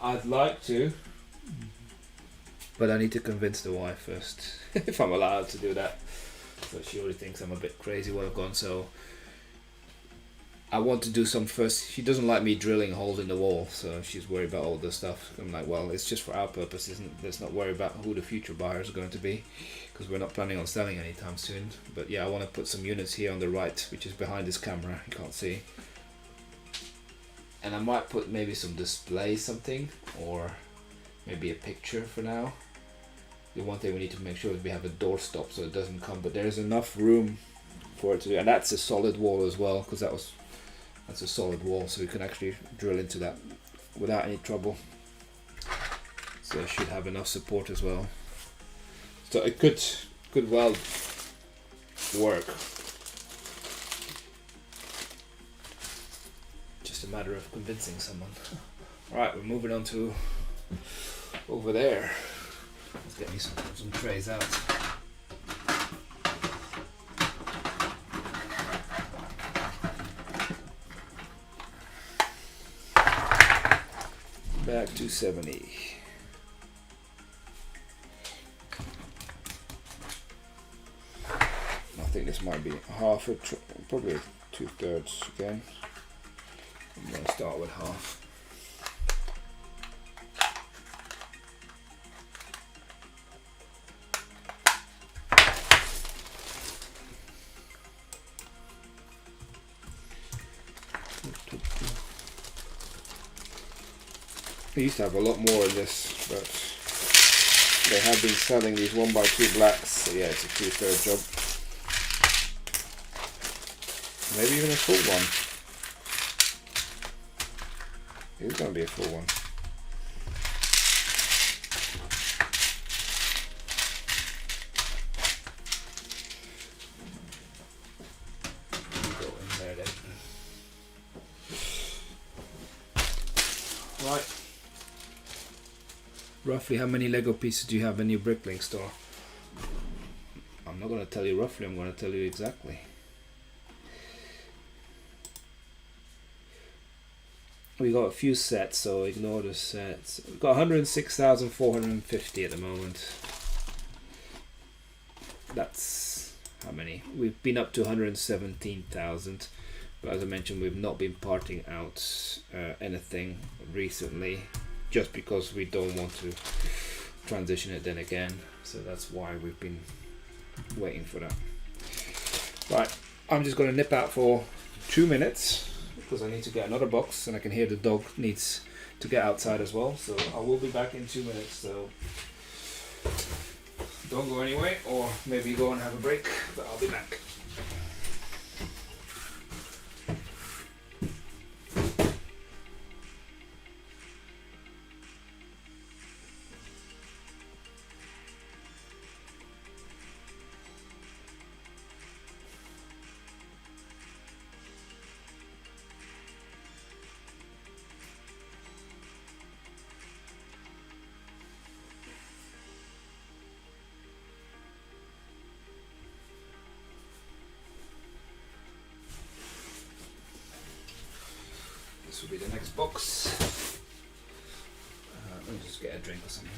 I'd like to, but I need to convince the wife first if I'm allowed to do that. So she already thinks I'm a bit crazy what I've gone. So I want to do some first. She doesn't like me drilling holes in the wall, so she's worried about all this stuff. I'm like, well, it's just for our purposes. Let's not worry about who the future buyers are going to be, because we're not planning on selling anytime soon. But yeah, I want to put some units here on the right, which is behind this camera. You can't see. And I might put maybe some display something, or maybe a picture for now. The one thing we need to make sure is we have a door stop so it doesn't come, but there's enough room for it to do. And that's a solid wall as well, because that's a solid wall, so we can actually drill into that without any trouble. So it should have enough support as well. So it could well work. Just a matter of convincing someone. Alright, we're moving on to over there. Let's get me some trays out. Back 270. I think this might be half a, probably 2/3 again. I'm going to start with half. I used to have a lot more in this, but they have been selling these 1x2 blacks, so yeah, it's a 2/3 job. Maybe even a full one. It's going to be a full one. Go in there then. Right. Roughly how many Lego pieces do you have in your Bricklink store? I'm not going to tell you roughly, I'm going to tell you exactly. We got a few sets, so ignore the sets. We've got 106,450 at the moment. That's how many? We've been up to 117,000, but as I mentioned, we've not been parting out anything recently, just because we don't want to transition it then again. So that's why we've been waiting for that. Right, I'm just going to nip out for 2 minutes, because I need to get another box, and I can hear the dog needs to get outside as well. So I will be back in 2 minutes, so don't go anywhere, or maybe go and have a break, but I'll be back. this will be the next box. Let me just get a drink or something.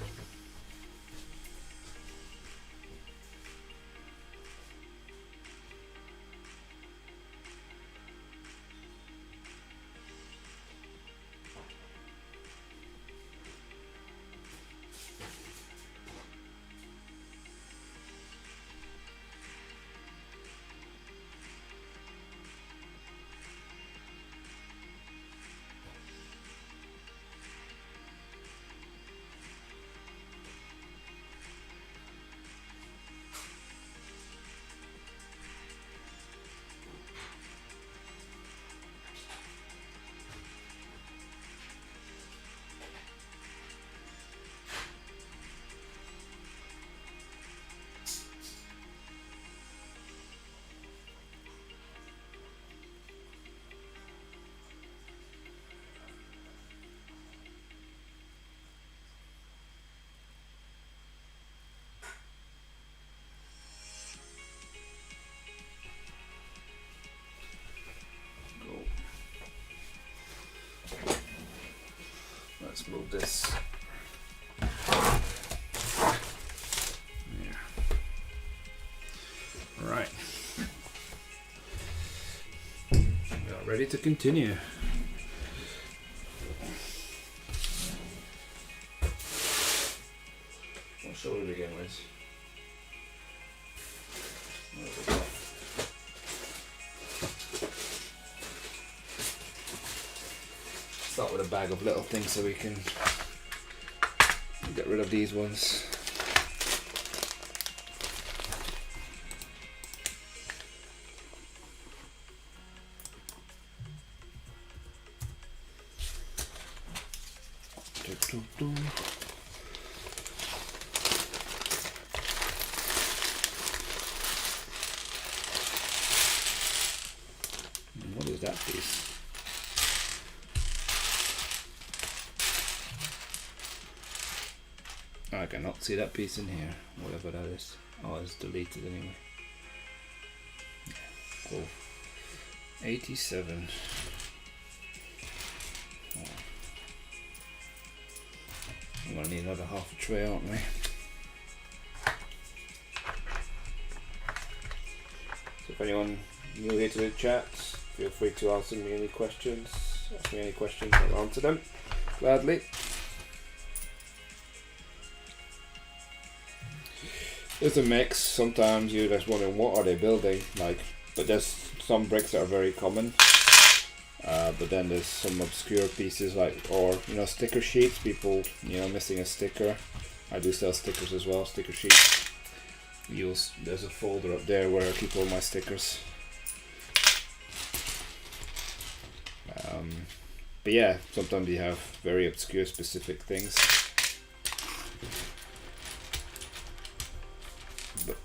Let's move this. Yeah. All right. We are ready to continue. What shall we begin with? Start with a bag of little things so we can get rid of these ones. What is that piece? I cannot see that piece in here, whatever that is. Oh, it's deleted anyway. Cool. 87. Oh. We're gonna need another half a tray, aren't we? So if anyone new here to the chat, feel free to ask me any questions. Ask me any questions, I'll answer them gladly. It's a mix. Sometimes you're just wondering what are they building, like, but there's some bricks that are very common. But then there's some obscure pieces, like, or sticker sheets. People missing a sticker. I do sell stickers as well, sticker sheets. There's a folder up there where I keep all my stickers. But yeah, sometimes you have very obscure specific things. But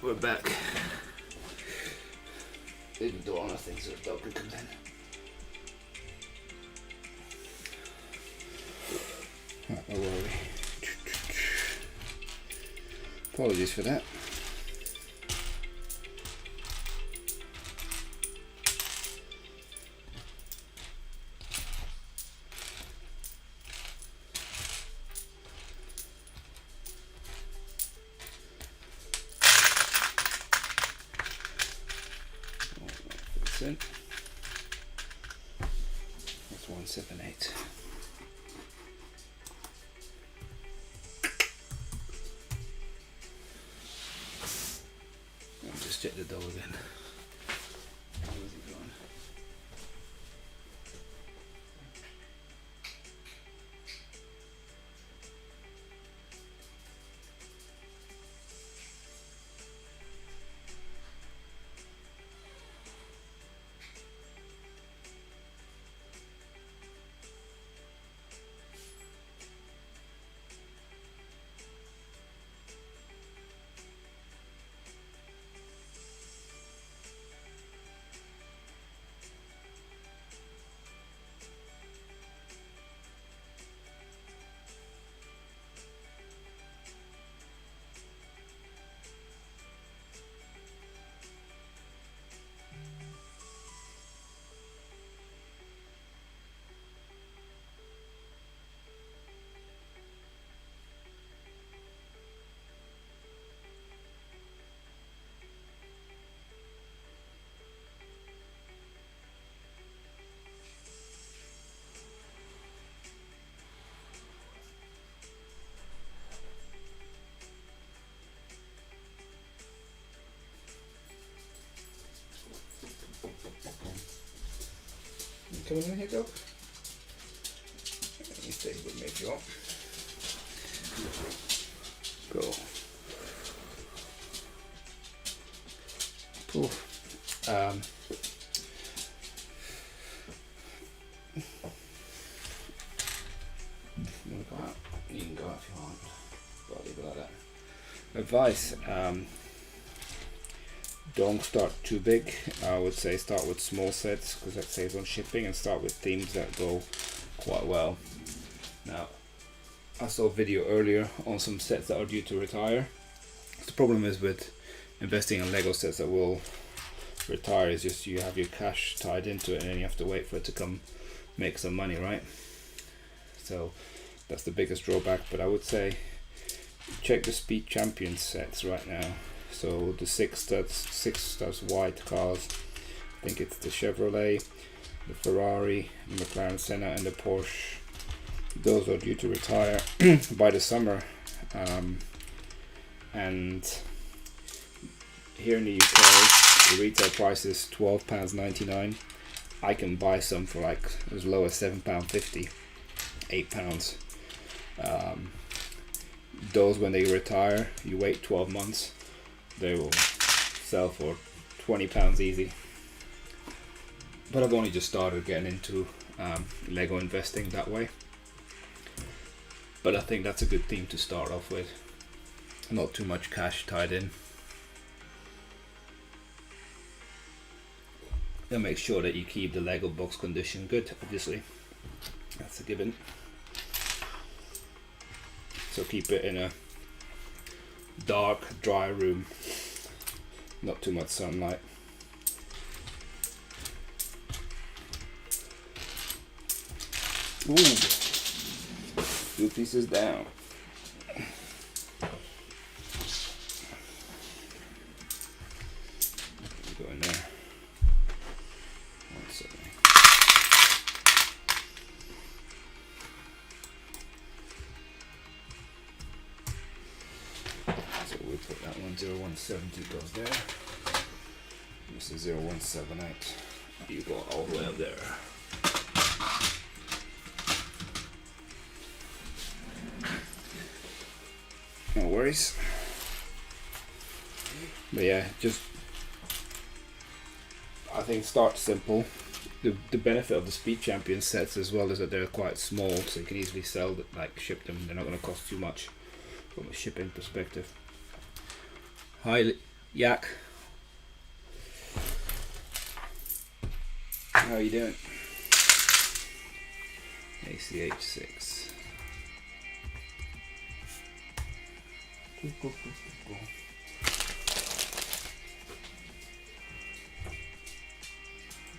we're back. Leave the door on, I think, so the dog can come in. Right, where were we? Apologies for that. That's 178. Let me just check the door again. Where's he gone? Come in here, dog. You stay with me if you want. Go. Poof. You want to go out? You can go out if you want. But I'll leave it like that. Advice. Don't start too big. I would say start with small sets because that saves on shipping, and start with themes that go quite well. Now, I saw a video earlier on some sets that are due to retire. The problem is with investing in Lego sets that will retire is just you have your cash tied into it and then you have to wait for it to come make some money, right? So that's the biggest drawback. But I would say check the Speed Champion sets right now. So the six studs white cars, I think it's the Chevrolet, the Ferrari, the McLaren Senna and the Porsche. Those are due to retire by the summer. And here in the UK, the retail price is £12.99. I can buy some for like as low as £7.50, £8. Those, when they retire, you wait 12 months. They will sell for £20 easy. But I've only just started getting into Lego investing that way. But I think that's a good theme to start off with. Not too much cash tied in. And make sure that you keep the Lego box condition good, obviously. That's a given. So keep it in a dark, dry room, not too much sunlight. Ooh, 2 pieces down. Go in there. 1 second. So we put that one 0170 goes there. This is 0178. You go all the way up there. No worries. But yeah, just I think start simple. The benefit of the Speed Champion sets as well is that they're quite small, so you can easily sell them, like ship them. They're not going to cost too much from a shipping perspective. Yak, how are you doing? ACH6.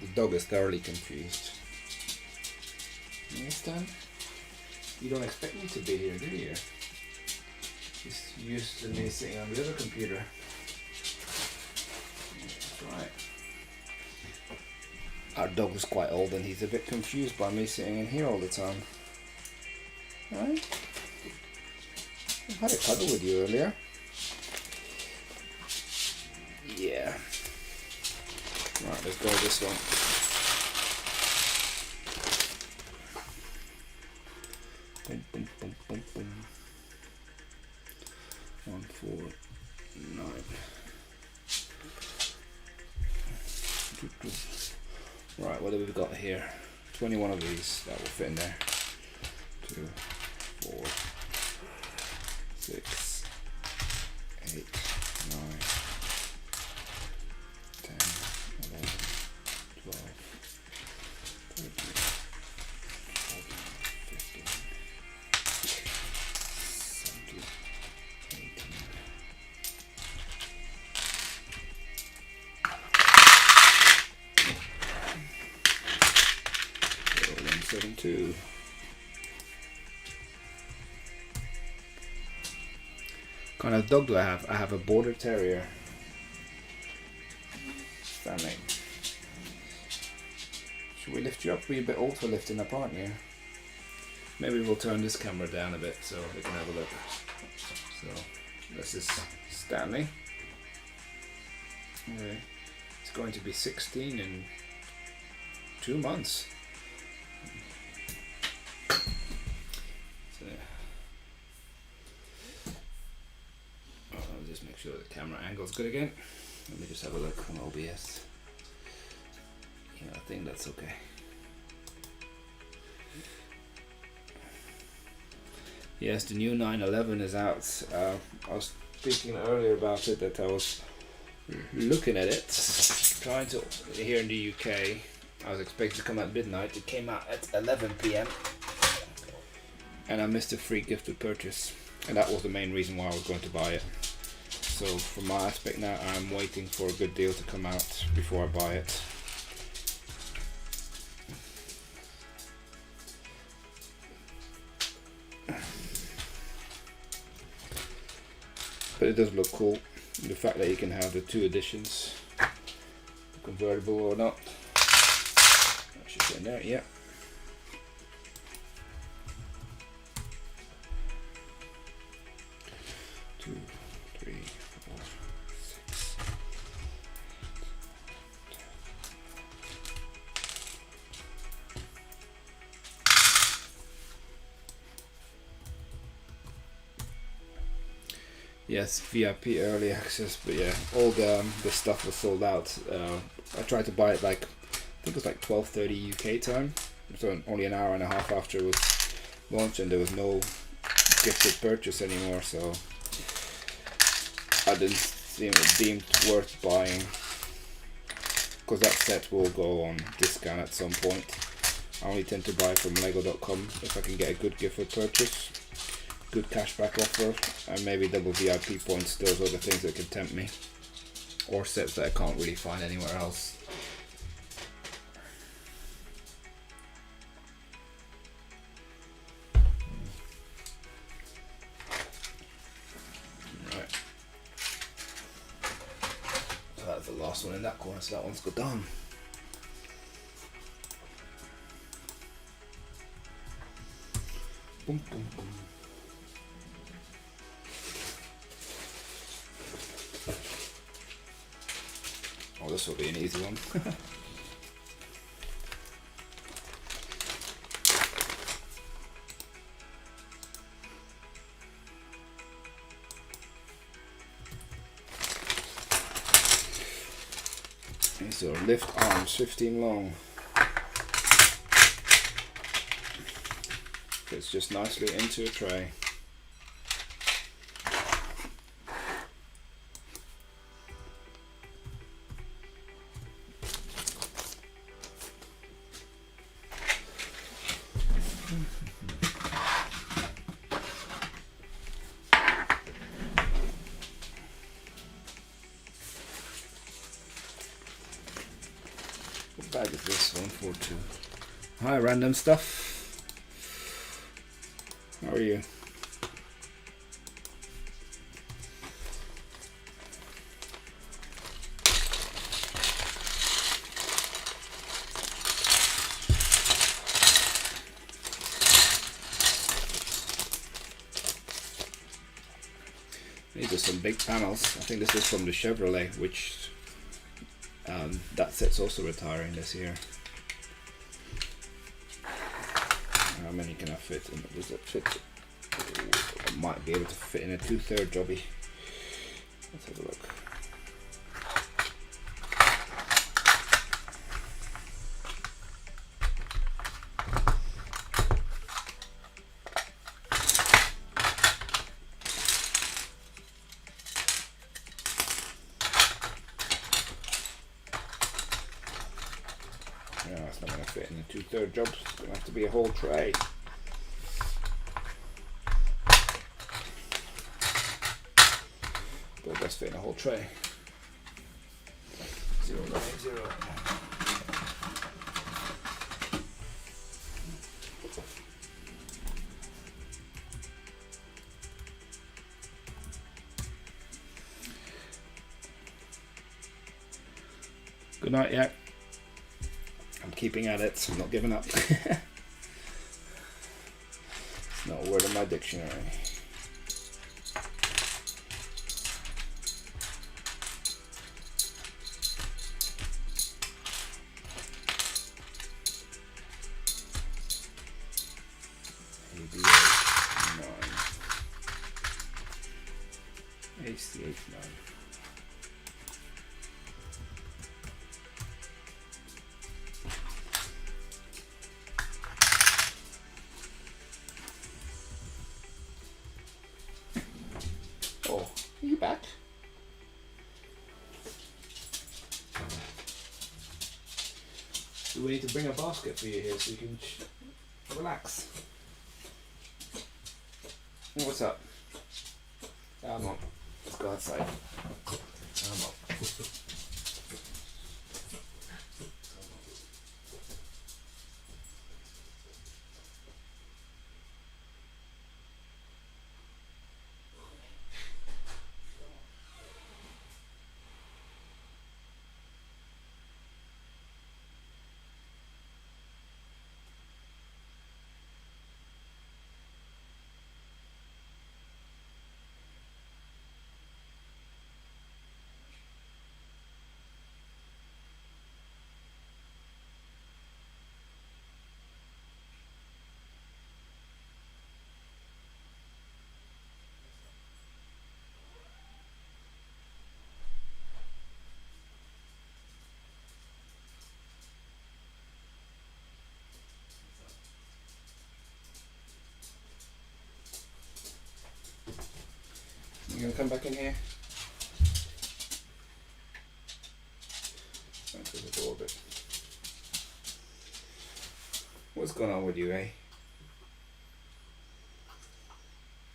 The dog is thoroughly confused. You understand? You don't expect me to be here, do you? He's used to me sitting on the other computer. That's right. Our dog is quite old and he's a bit confused by me sitting in here all the time. Right? I had a cuddle with you earlier. Yeah. Right, let's go this one. Boom, boom, boom, boom, boom. 149. Right, what have we got here? 21 of these, that will fit in there. 2, 4, 6, 8, 9, 10, 11, 12, 13, 14, 15, 17, 18. 172. What kind of dog do I have? I have a border terrier. Stanley. Should we lift you up? We're a bit old for lifting up, aren't you? Maybe we'll turn this camera down a bit so we can have a look. So this is Stanley. Okay. It's going to be 16 in 2 months. So, I'll just make sure the camera angle's good again. Let me just have a look on OBS. Yeah, I think that's okay. Yes, the new 911 is out. I was speaking earlier about it, that I was looking at it, trying to, here in the UK, I was expecting to come at midnight. It came out at 11 PM and I missed a free gift of purchase, and that was the main reason why I was going to buy it. So from my aspect now, I'm waiting for a good deal to come out before I buy it. But it does look cool, the fact that you can have the 2 editions, convertible or not. That should be in there, yeah. Two, three, 4, 6. Yes, VIP early access, but yeah, all the stuff was sold out. I tried to buy it like, I think it was like 12:30 UK time, so only an hour and a half after it was launched, and there was no gifted purchase anymore, so I didn't seem deemed worth buying, because that set will go on discount at some point. I only tend to buy from lego.com if I can get a good gift for purchase, good cashback offer, and maybe double VIP points. Those are the things that can tempt me, or sets that I can't really find anywhere else. Right, so that's the last one in that corner, so that one's got done. Boom, boom, boom. Oh, this will be an easy one. These are lift arms, 15 long. Fits just nicely into a tray. 142. Hi, random stuff. How are you? These are some big panels. I think this is from the Chevrolet, which that set's also retiring this year. How many can I fit in? Does it fit? I might be able to fit in a 2/3 jobby. Let's have a look. No, it's not going to fit in a 2/3 job. It's going to have to be a whole tray. But it does fit in a whole tray. 0.80. Good night, yeah. I'm keeping at it, so I'm not giving up. It's not a word in my dictionary. ACH9. Oh, are you back? Do we need to bring a basket for you here so you can relax? What's up? I'm on. Let's go outside. I'm up. You gonna come back in here? Into the door a bit. What's going on with you, eh?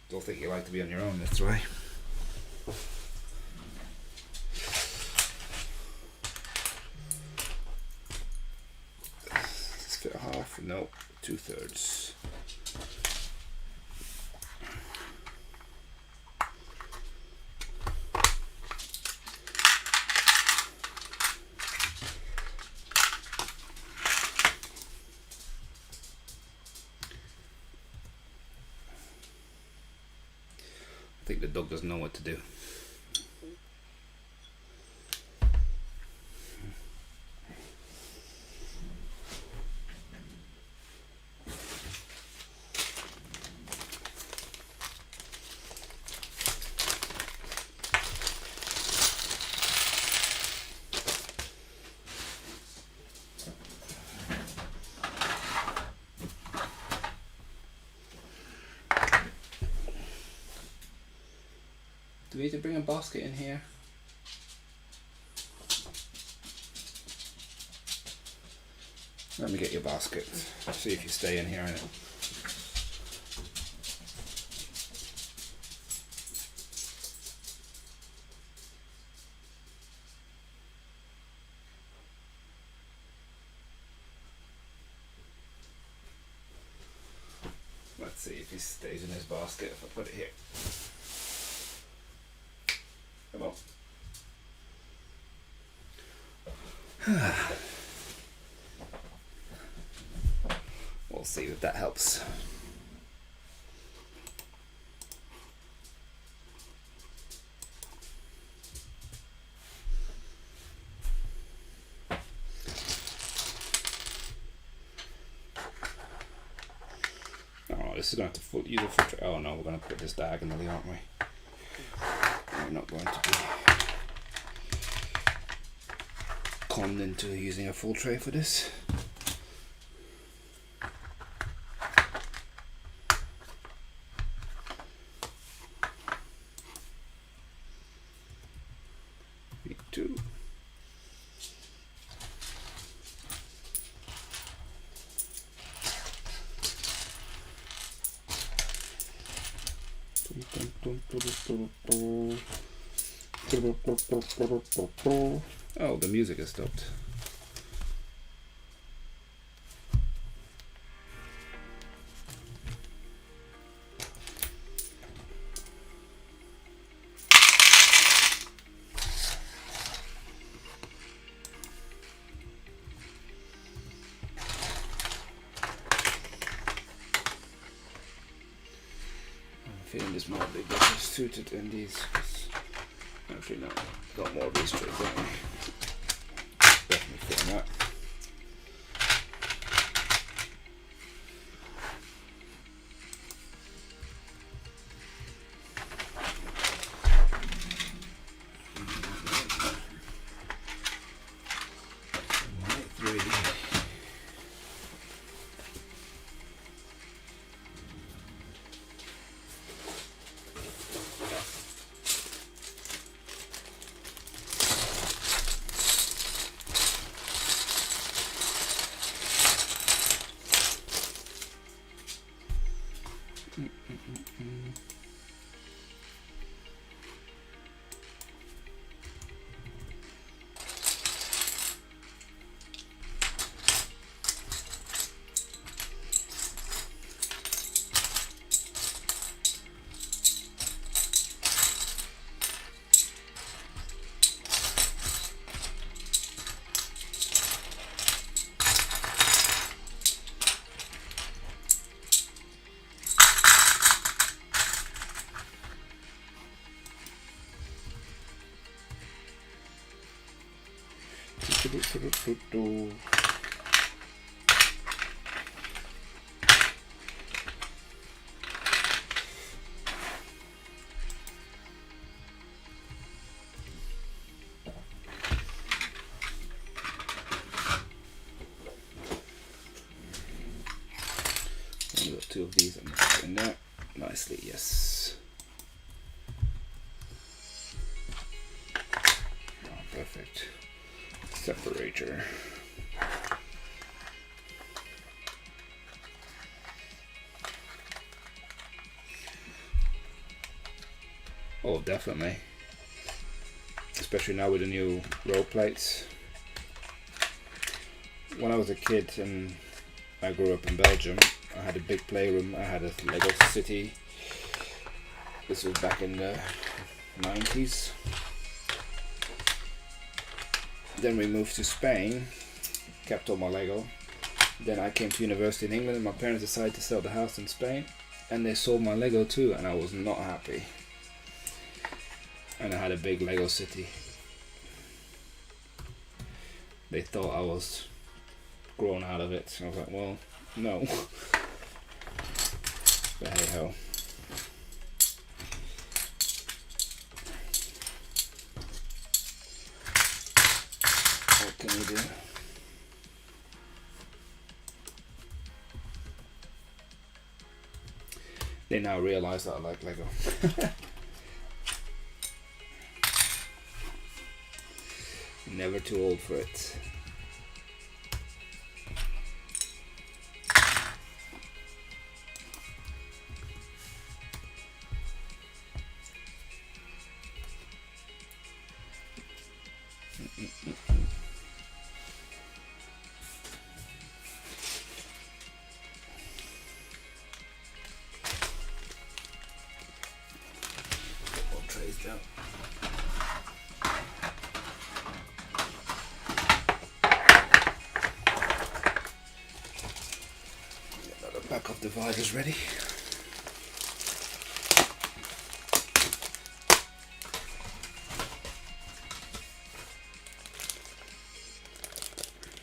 Don't think you like to be on your own, that's right. Let's fit a half, no, 2/3. I think the dog doesn't know what to do. Do we need to bring a basket in here? Let me get your basket. See if you stay in here in it. Let's see if he stays in his basket if I put it here. Come on. We'll see if that helps. This is going to have to use a full tray. Oh no, we're going to put this diagonally, aren't we? We're not going to be conned into using a full tray for this. Me too. Oh, the music has stopped. Feeling this might be better suited than these. Actually, no, got more of these trays, don't we? Definitely fitting that. Two of these and put in there nicely, yes. Oh, perfect. Separator. Oh, definitely. Especially now with the new row plates. When I was a kid and I grew up in Belgium, I had a big playroom. I had a Lego city. This was back in the 90s. Then we moved to Spain, kept all my Lego. Then I came to university in England and my parents decided to sell the house in Spain and they sold my Lego too, and I was not happy. And I had a big Lego city. They thought I was grown out of it. I was like, well, no. But hey ho. What can you do? They now realize that I like Lego. Never too old for it. dividers ready.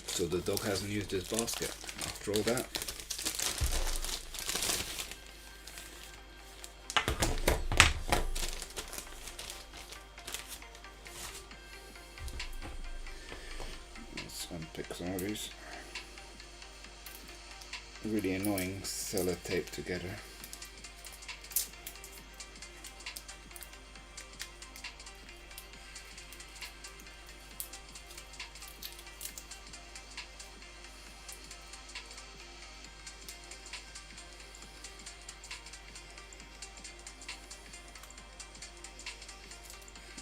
So the dog hasn't used his basket after all that. Let's unpick some of these really annoying sellotape together.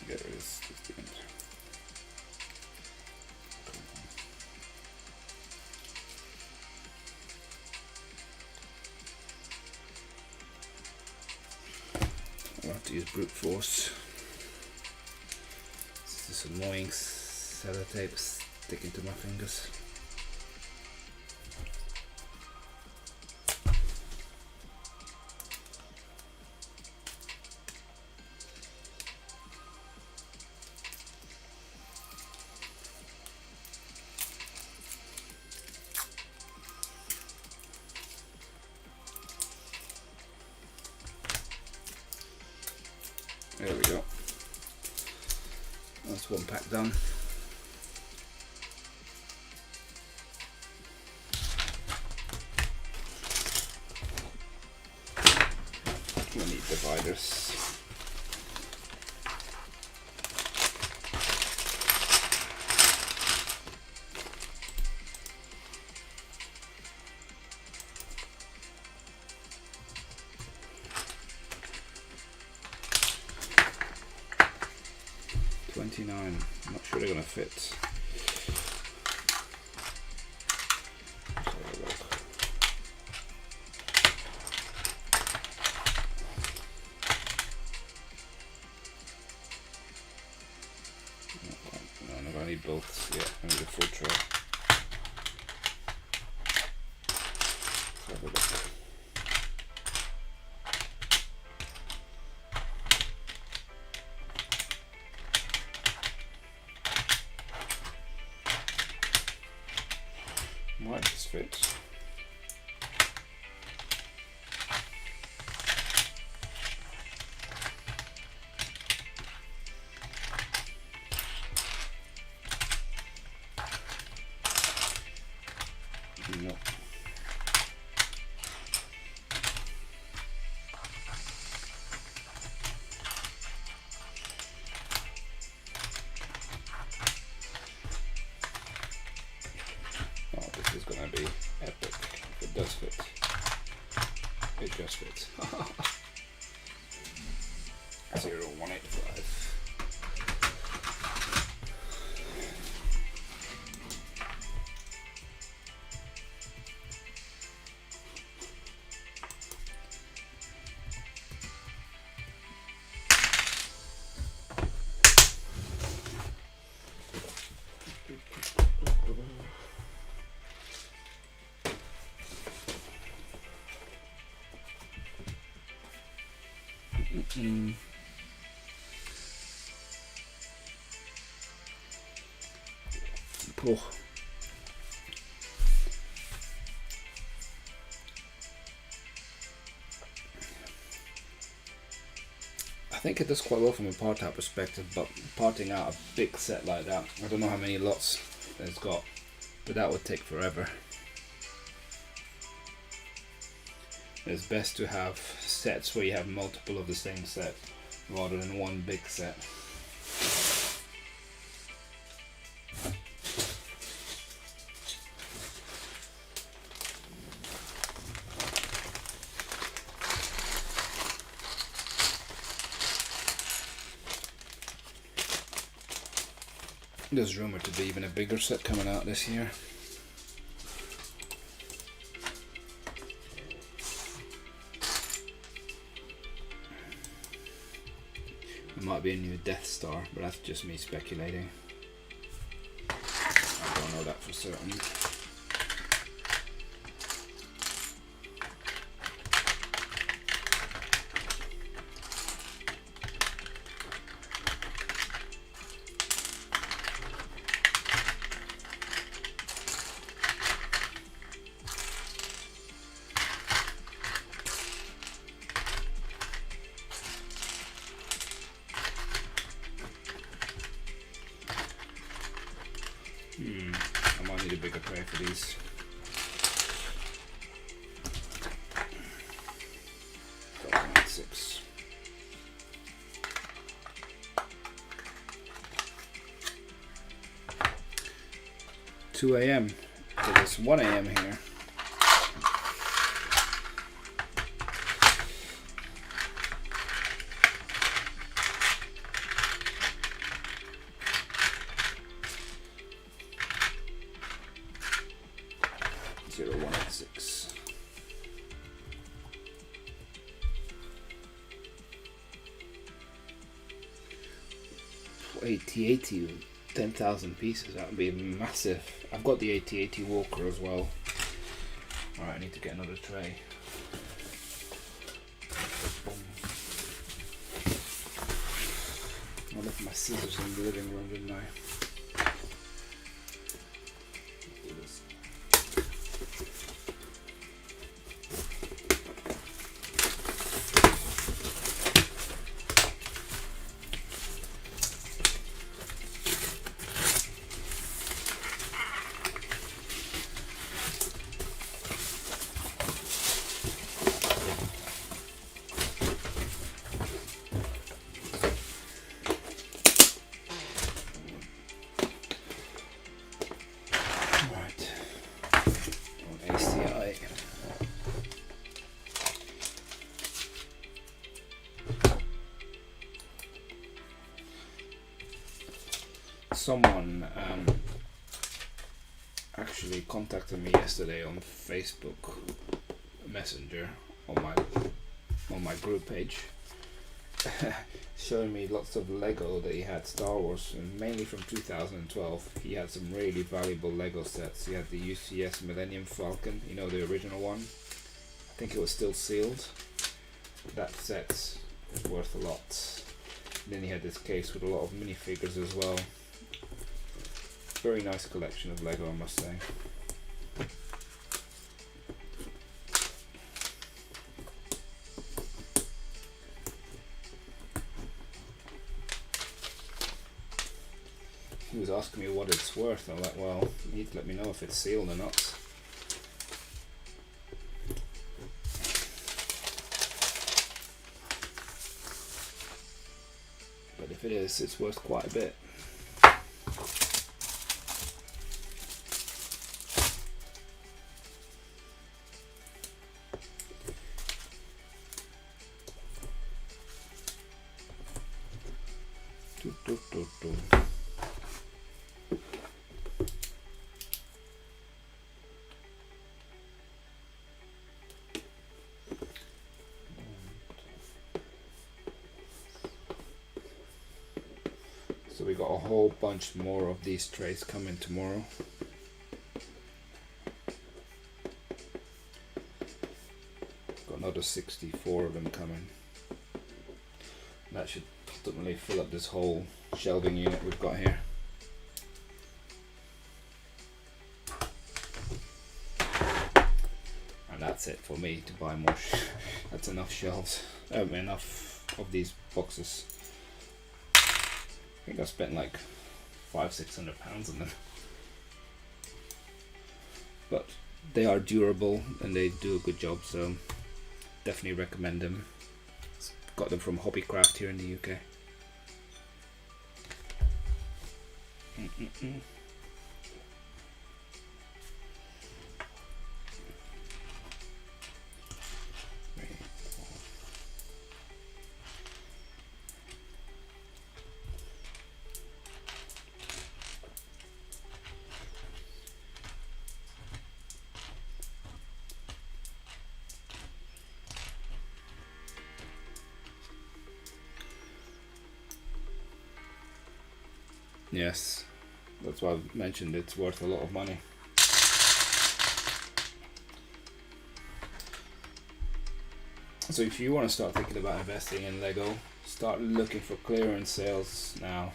There it is, just the end. I'll have to use brute force. This is annoying sellotape sticking to my fingers. There we go. That's one pack done. We need dividers. I'm not sure they're going to fit. Let's have a look. No, I'm going to need both. Yeah, I need a full tray. Let's have a look. Might just fit. No. This is gonna be epic. If it does fit. It just fits. 0185. Cool. I think it does quite well from a part out perspective, but parting out a big set like that, I don't know how many lots it's got, but that would take forever. It's best to have sets where you have multiple of the same set rather than one big set. There's rumored to be even a bigger set coming out this year. It might be a new Death Star, but that's just me speculating. I don't know that for certain. these. Six. 2 a.m. It is 1 a.m. here. Zero 186. 8080, 10,000 pieces. That would be massive. I've got the 8080 Walker as well. Alright, I need to get another tray. I left my scissors in the living room, didn't I? Do this. Someone actually contacted me yesterday on Facebook Messenger on my group page, showing me lots of Lego that he had Star Wars, and mainly from 2012. He had some really valuable Lego sets. He had the UCS Millennium Falcon, you know, the original one. I think it was still sealed. That set was worth a lot. And then he had this case with a lot of minifigures as well. Very nice collection of Lego, I must say. He was asking me what it's worth. I'm like, well, you need to let me know if it's sealed or not. But if it is, it's worth quite a bit. So we got a whole bunch more of these trays coming tomorrow. Got another 64 of them coming. That should ultimately fill up this whole shelving unit we've got here. And that's it for me to buy more. That's enough shelves. Enough of these boxes. I think I spent like £500–600 on them. But they are durable and they do a good job, so definitely recommend them. Got them from Hobbycraft here in the UK. Yes, that's why I mentioned it's worth a lot of money. So if you want to start thinking about investing in Lego, start looking for clearance sales now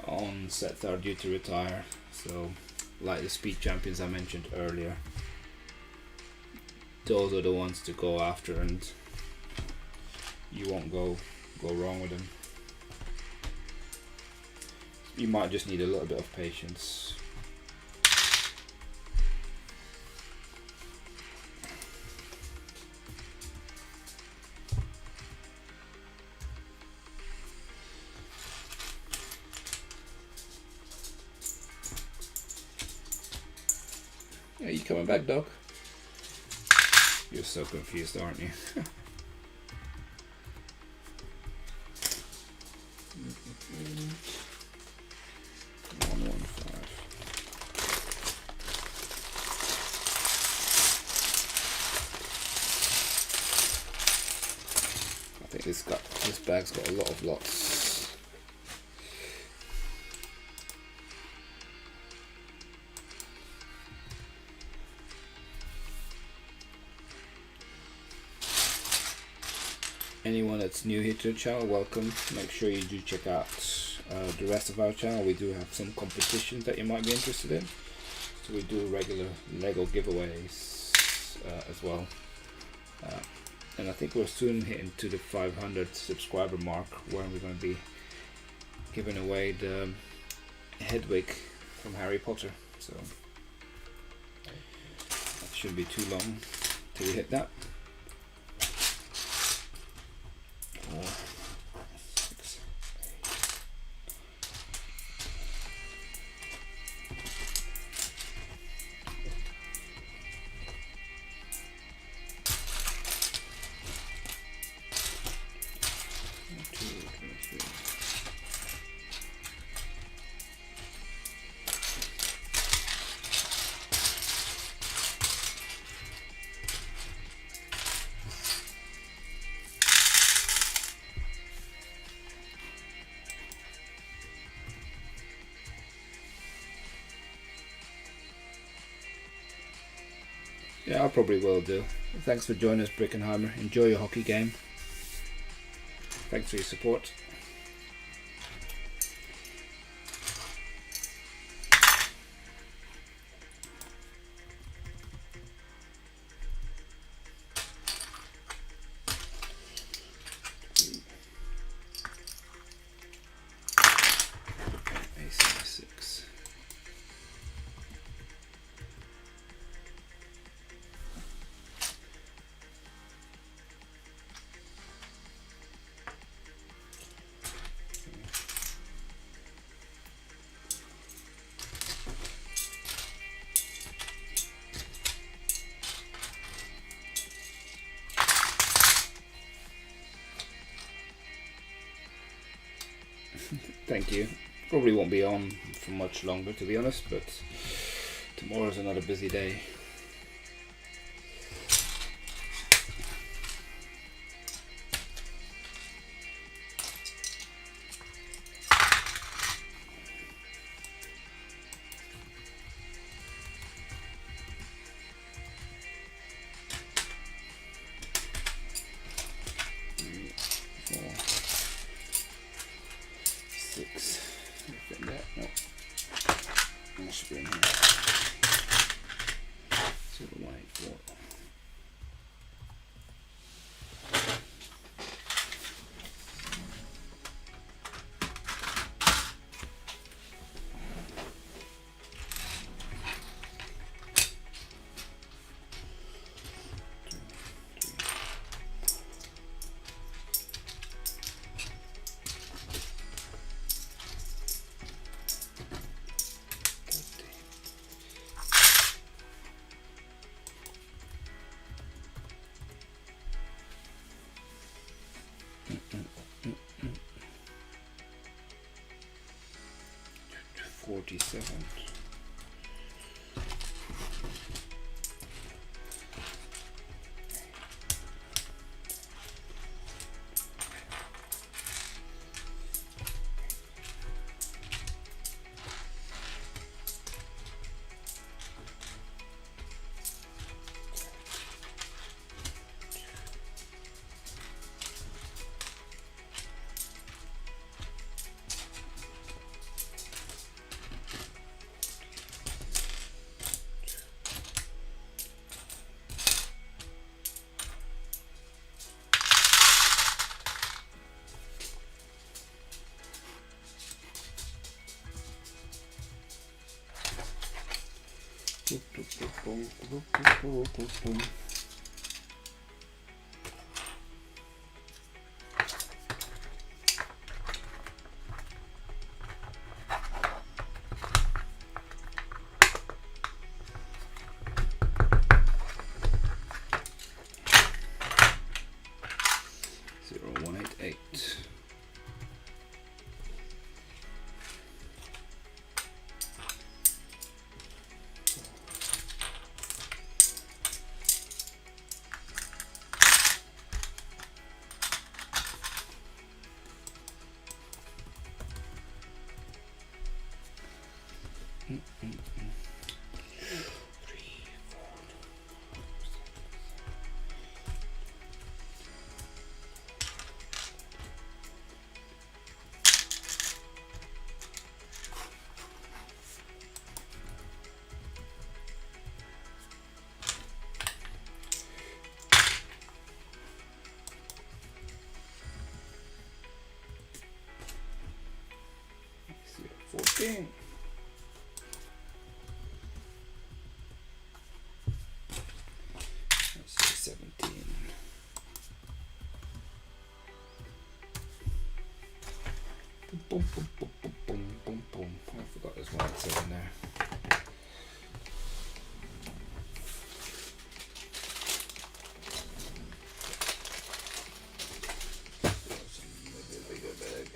on sets that are due to retire. So like the Speed Champions I mentioned earlier, those are the ones to go after, and you won't go wrong with them. You might just need a little bit of patience. coming back, dog? You're so confused, aren't you? 115. I think this bag's got a lot of lots. Anyone that's new here to the channel, welcome. Make sure you do check out the rest of our channel. We do have some competitions that you might be interested in. So we do regular Lego giveaways as well. And I think we're soon hitting to the 500 subscriber mark, where we're going to be giving away the Hedwig from Harry Potter. So that shouldn't be too long till we hit that. 4, 6, 8. 2, 23. Yeah, I probably will do. Thanks for joining us, Brickenheimer. Enjoy your hockey game. Thanks for your support. A6. Thank you. Probably won't be on for much longer, to be honest, but tomorrow's another busy day. $47. 8. Okay. Let's see, 17. Boom, boom, boom, boom, boom, boom, boom. I forgot there's one 7 there. Maybe a bigger bag.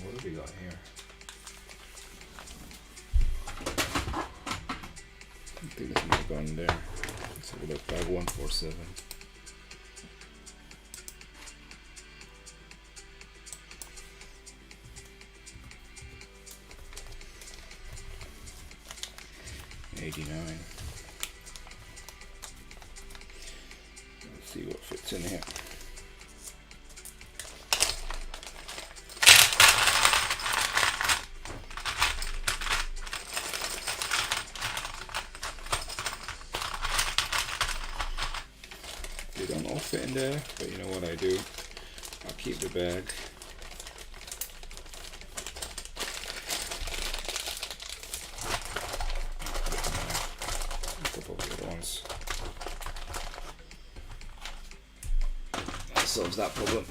What have we got here? I think this might have gone there. Let's have a look. Bag 147. $89. Let's see what fits in here. They don't all fit in there, but you know what I do? I'll keep the bag. A couple of the other ones. That solves that problem.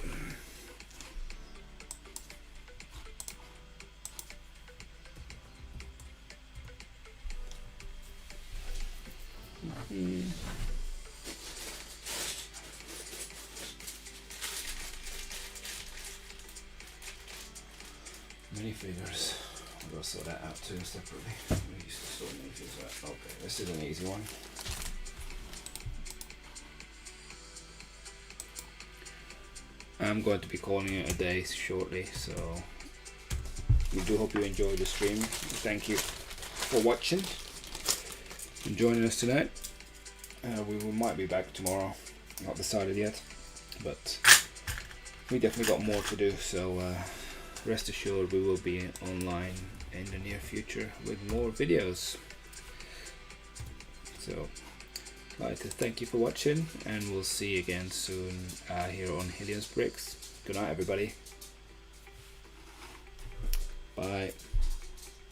Minifigures. I'll go sort that out too separately. We used to store minifigures out. Okay, this is an easy one. I'm going to be calling it a day shortly, so we do hope you enjoyed the stream. Thank you for watching and joining us tonight. We might be back tomorrow. Not decided yet, but we definitely got more to do, so rest assured we will be online in the near future with more videos. So I'd like to thank you for watching, and we'll see you again soon here on Helium's Bricks. Good night everybody. Bye.